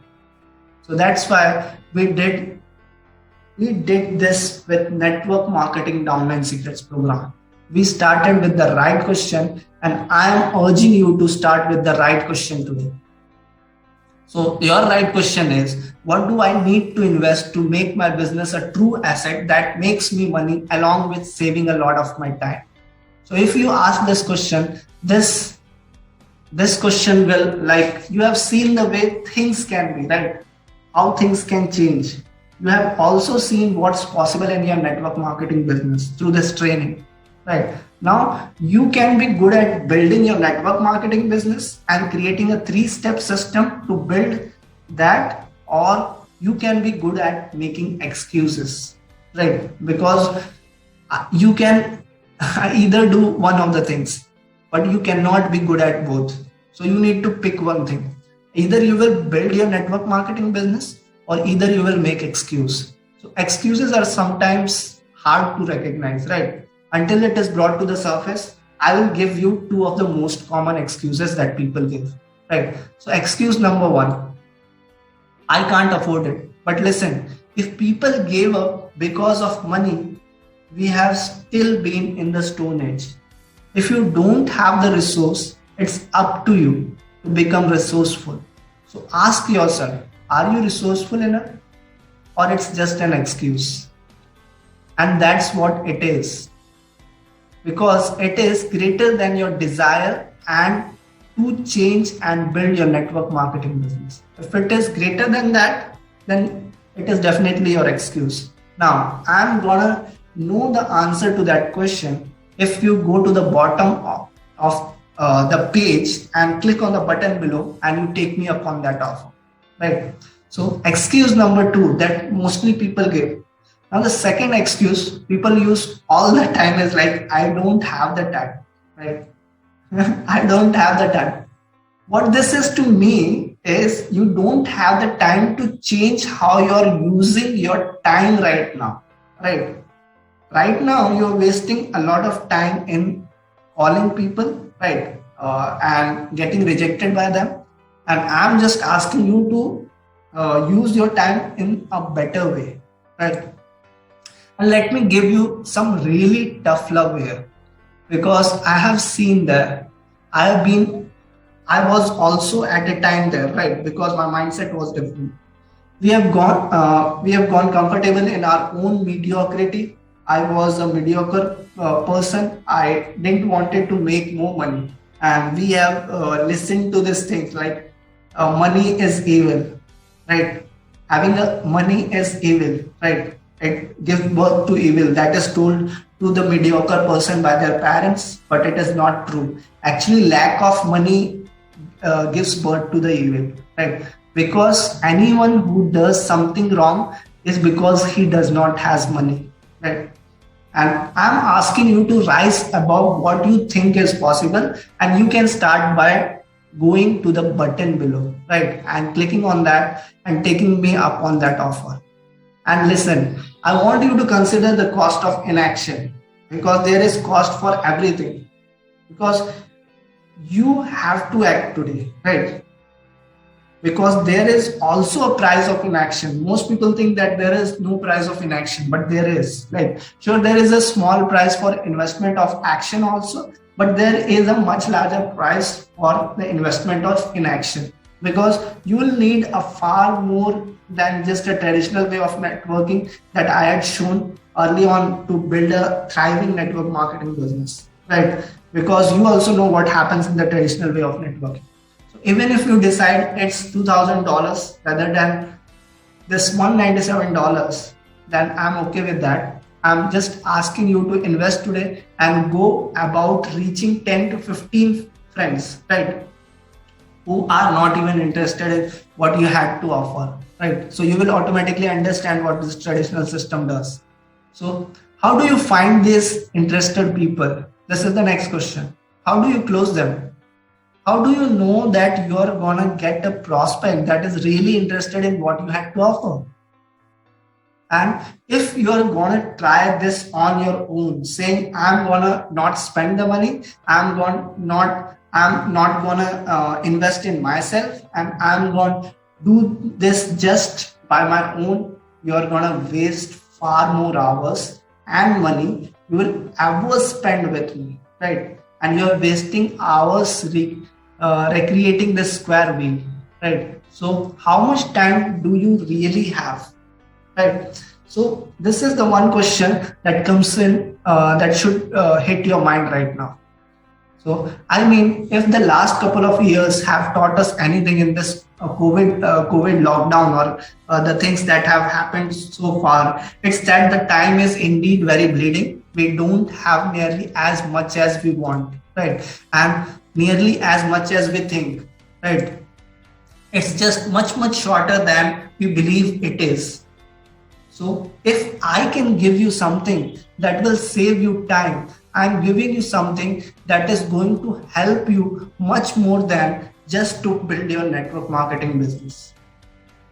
So that's why we did this with Network Marketing Downline Secrets program. We started with the right question, and I am urging you to start with the right question today. So your right question is, what do I need to invest to make my business a true asset that makes me money along with saving a lot of my time? So if you ask this question, this question will, like, you have seen the way things can be, right? How things can change. You have also seen what's possible in your network marketing business through this training, right? Now you can be good at building your network marketing business and creating a 3-step system to build that, or you can be good at making excuses, right? Because you can either do one of the things, but you cannot be good at both. So you need to pick one thing. Either you will build your network marketing business, or either you will make excuse. So excuses are sometimes hard to recognize, right? Until it is brought to the surface, I will give you 2 of the most common excuses that people give, right? So excuse number 1, I can't afford it. But listen, if people gave up because of money, we have still been in the Stone Age. If you don't have the resource, it's up to you to become resourceful. So ask yourself, are you resourceful enough, or it's just an excuse? And that's what it is, because it is greater than your desire and to change and build your network marketing business. If it is greater than that, then it is definitely your excuse. Now, I'm gonna know the answer to that question if you go to the bottom of the page and click on the button below and you take me up on that offer, right? So excuse number 2 that mostly people give. Now the second excuse people use all the time is like, I don't have the time, right? I don't have the time. What this is to me is, you don't have the time to change how you're using your time right now, right? Right now, you're wasting a lot of time in calling people, right? And getting rejected by them. And I'm just asking you to use your time in a better way, right? And let me give you some really tough love here, because I have seen that. I was also at a time there, right? Because my mindset was different. We have gone comfortable in our own mediocrity. I was a mediocre person. I didn't wanted to make more money, and we have listened to this thing like money is evil, right? Having a money is evil, right? It gives birth to evil. That is told to the mediocre person by their parents, but it is not true. Actually, lack of money gives birth to the evil, right? Because anyone who does something wrong is because he does not has money, right? And I'm asking you to rise above what you think is possible, and you can start by going to the button below, right? And clicking on that and taking me up on that offer. And listen, I want you to consider the cost of inaction, because there is cost for everything. Because you have to act today, right? Because there is also a price of inaction. Most people think that there is no price of inaction, but there is. Like, sure, there is a small price for investment of action also, but there is a much larger price for the investment of inaction, because you will need a far more than just a traditional way of networking that I had shown early on to build a thriving network marketing business. right? Because you also know what happens in the traditional way of networking. So even if you decide it's $2,000 rather than this $197, then I'm okay with that. I'm just asking you to invest today and go about reaching 10 to 15 friends, right? Who are not even interested in what you had to offer, right? So you will automatically understand what this traditional system does. So how do you find these interested people? This is the next question. How do you close them? How do you know that you're gonna get a prospect that is really interested in what you had to offer? And if you're gonna try this on your own, saying I'm gonna not spend the money, I'm not gonna invest in myself, and I'm gonna do this just by my own, you're gonna waste far more hours and money you will ever spend with me, right? And you're wasting hours recreating this square wheel, right? So how much time do you really have? Right. So this is the one question that comes in that should hit your mind right now. So I mean, if the last couple of years have taught us anything in this COVID lockdown or the things that have happened so far, it's that the time is indeed very bleeding. We don't have nearly as much as we want, right? And nearly as much as we think, right? It's just much shorter than we believe it is. So if I can give you something that will save you time, I'm giving you something that is going to help you much more than just to build your network marketing business.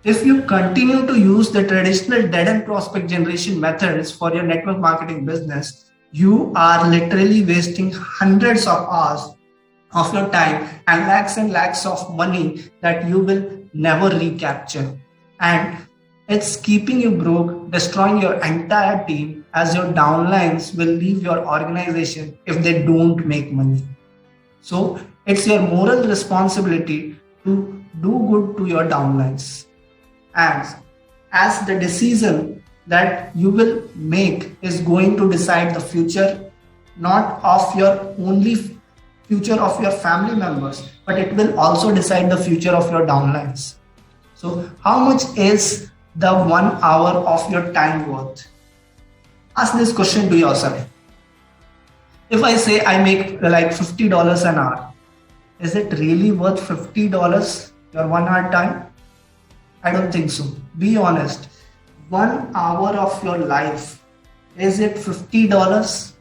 If you continue to use the traditional dead end prospect generation methods for your network marketing business, you are literally wasting hundreds of hours of your time and lakhs of money that you will never recapture. And it's keeping you broke, destroying your entire team, as your downlines will leave your organization if they don't make money. So it's your moral responsibility to do good to your downlines. And as the decision that you will make is going to decide the future, not of your only future of your family members, but it will also decide the future of your downlines. So how much is the 1 hour of your time worth? Ask this question to yourself. If I say I make like $50 an hour, is it really worth $50 your 1 hour time? I don't think so. Be honest. 1 hour of your life, is it $50?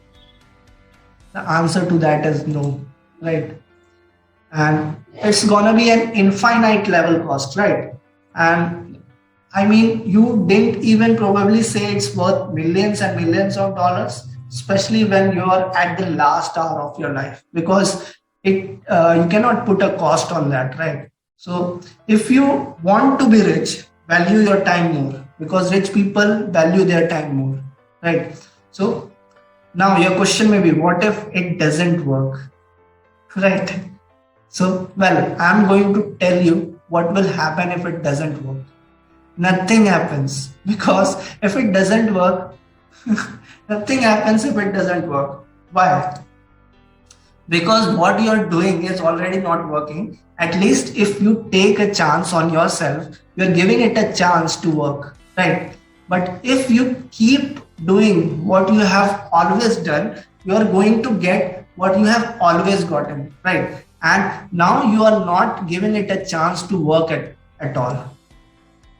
The answer to that is no, right? And it's gonna be an infinite level cost, right? And I mean, you didn't even probably say it's worth millions and millions of dollars, especially when you're at the last hour of your life, because you cannot put a cost on that, right? So if you want to be rich, value your time more, because rich people value their time more, right? So now your question may be, what if it doesn't work, right? So, well, I'm going to tell you what will happen if it doesn't work. Nothing happens, because if it doesn't work, nothing happens if it doesn't work. Why? Because what you're doing is already not working. At least if you take a chance on yourself, you're giving it a chance to work, right? But if you keep doing what you have always done, you're going to get what you have always gotten, right? And now you are not giving it a chance to work at all.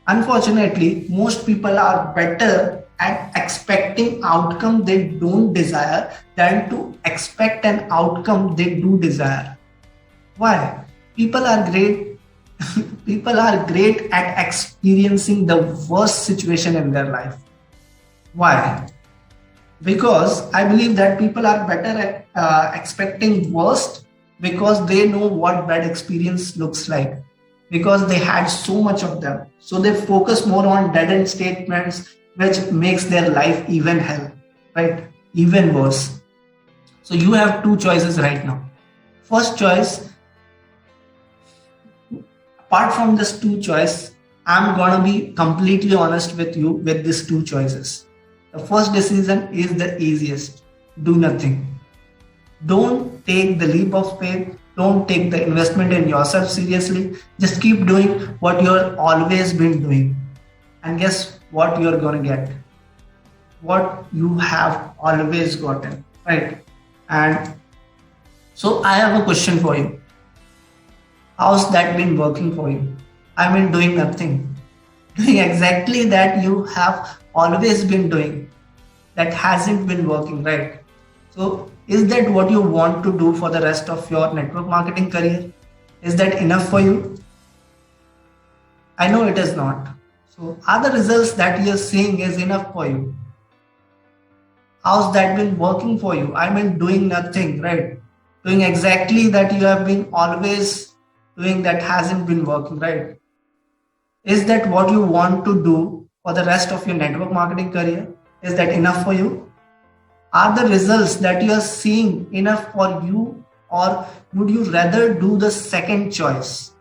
Unfortunately, most people are better at expecting outcome they don't desire than to expect an outcome they do desire. Why? People are great. People are great at experiencing the worst situation in their life. Why? Because I believe that people are better at expecting worst, because they know what bad experience looks like, because they had so much of them. So they focus more on dead end statements, which makes their life even hell, right? Even worse. So you have two choices right now. First choice, apart from this two choice, I'm gonna be completely honest with you with these two choices. The first decision is the easiest. Do nothing. Don't take the leap of faith. Don't take the investment in yourself seriously. Just keep doing what you've always been doing. And guess what you're going to get? What you have always gotten, right? And so I have a question for you. How's that been working for you? I mean, doing nothing. Doing exactly that you have always been doing. That hasn't been working, right? So is that what you want to do for the rest of your network marketing career? Is that enough for you? I know it is not. So are the results that you're seeing is enough for you? How's that been working for you? I mean, doing nothing, right? Doing exactly that you have been always doing that hasn't been working, right? Is that what you want to do for the rest of your network marketing career? Is that enough for you? Are the results that you are seeing enough for you, or would you rather do the second choice?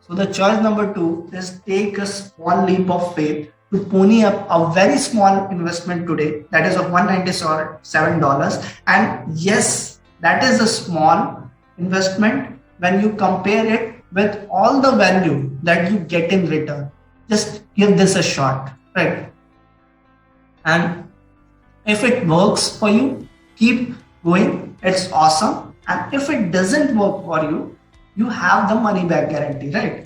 So the choice number 2 is take a small leap of faith to pony up a very small investment today, that is of $197. And yes, that is a small investment when you compare it with all the value that you get in return. Just give this a shot, right? And if it works for you, keep going. It's awesome. And if it doesn't work for you, you have the money back guarantee, right?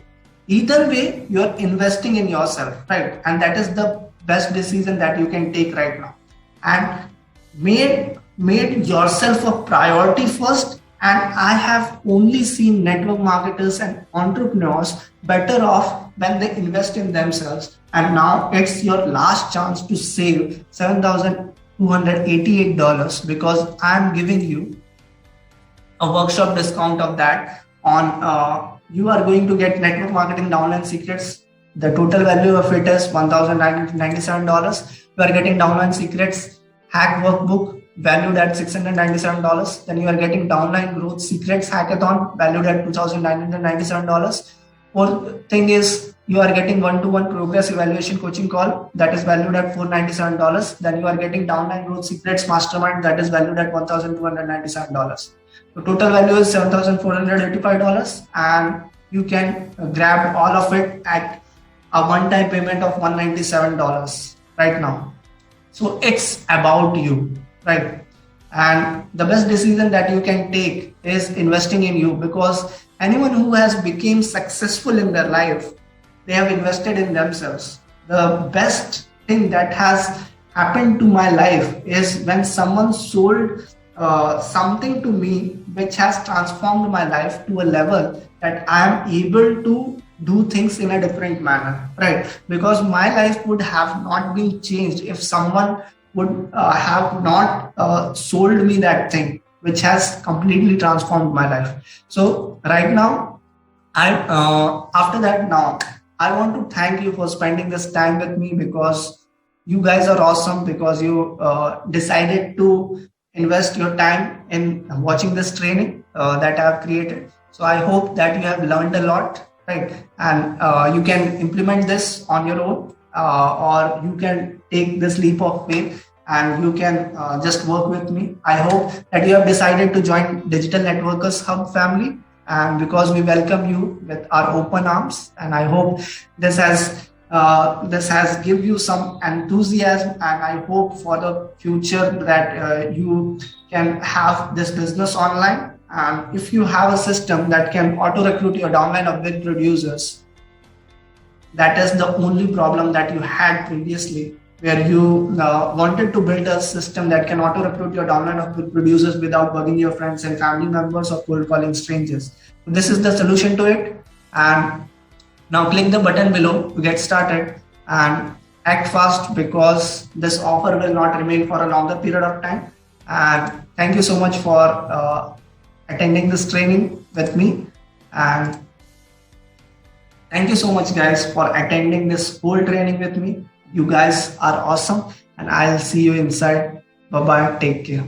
Either way, you're investing in yourself, right? And that is the best decision that you can take right now. And made yourself a priority first. And I have only seen network marketers and entrepreneurs better off when they invest in themselves. And now it's your last chance to save $7,288 because I'm giving you a workshop discount of that on you are going to get network marketing downline secrets. The total value of it is $1,997. You are getting downline secrets hack workbook valued at $697. Then you are getting downline growth secrets hackathon valued at $2,997. Fourth thing is you are getting one-to-one progress evaluation coaching call that is valued at $497. Then you are getting downline growth secrets mastermind that is valued at $1,297. The total value is $7,485, and you can grab all of it at a one-time payment of $197 right now. So it's about you, right? And the best decision that you can take is investing in you, because anyone who has become successful in their life, they have invested in themselves. The best thing that has happened to my life is when someone sold something to me which has transformed my life to a level that I am able to do things in a different manner, right? Because my life would have not been changed if someone would have not sold me that thing which has completely transformed my life. So right now, after that now, I want to thank you for spending this time with me, because you guys are awesome, because you decided to invest your time in watching this training that I have created. So I hope that you have learned a lot, right? And you can implement this on your own, or you can take this leap of faith and you can just work with me. I hope that you have decided to join Digital Networkers Hub family, and because we welcome you with our open arms, and I hope this has give you some enthusiasm, and I hope for the future that you can have this business online. And if you have a system that can auto recruit your downline of big producers, that is the only problem that you had previously, where you wanted to build a system that can auto recruit your downline of big producers without bugging your friends and family members or cold calling strangers. This is the solution to it. And now click the button below to get started and act fast, because this offer will not remain for a longer period of time. And thank you so much for attending this training with me. And thank you so much, guys, for attending this whole training with me. You guys are awesome, and I'll see you inside. Bye-bye. Take care.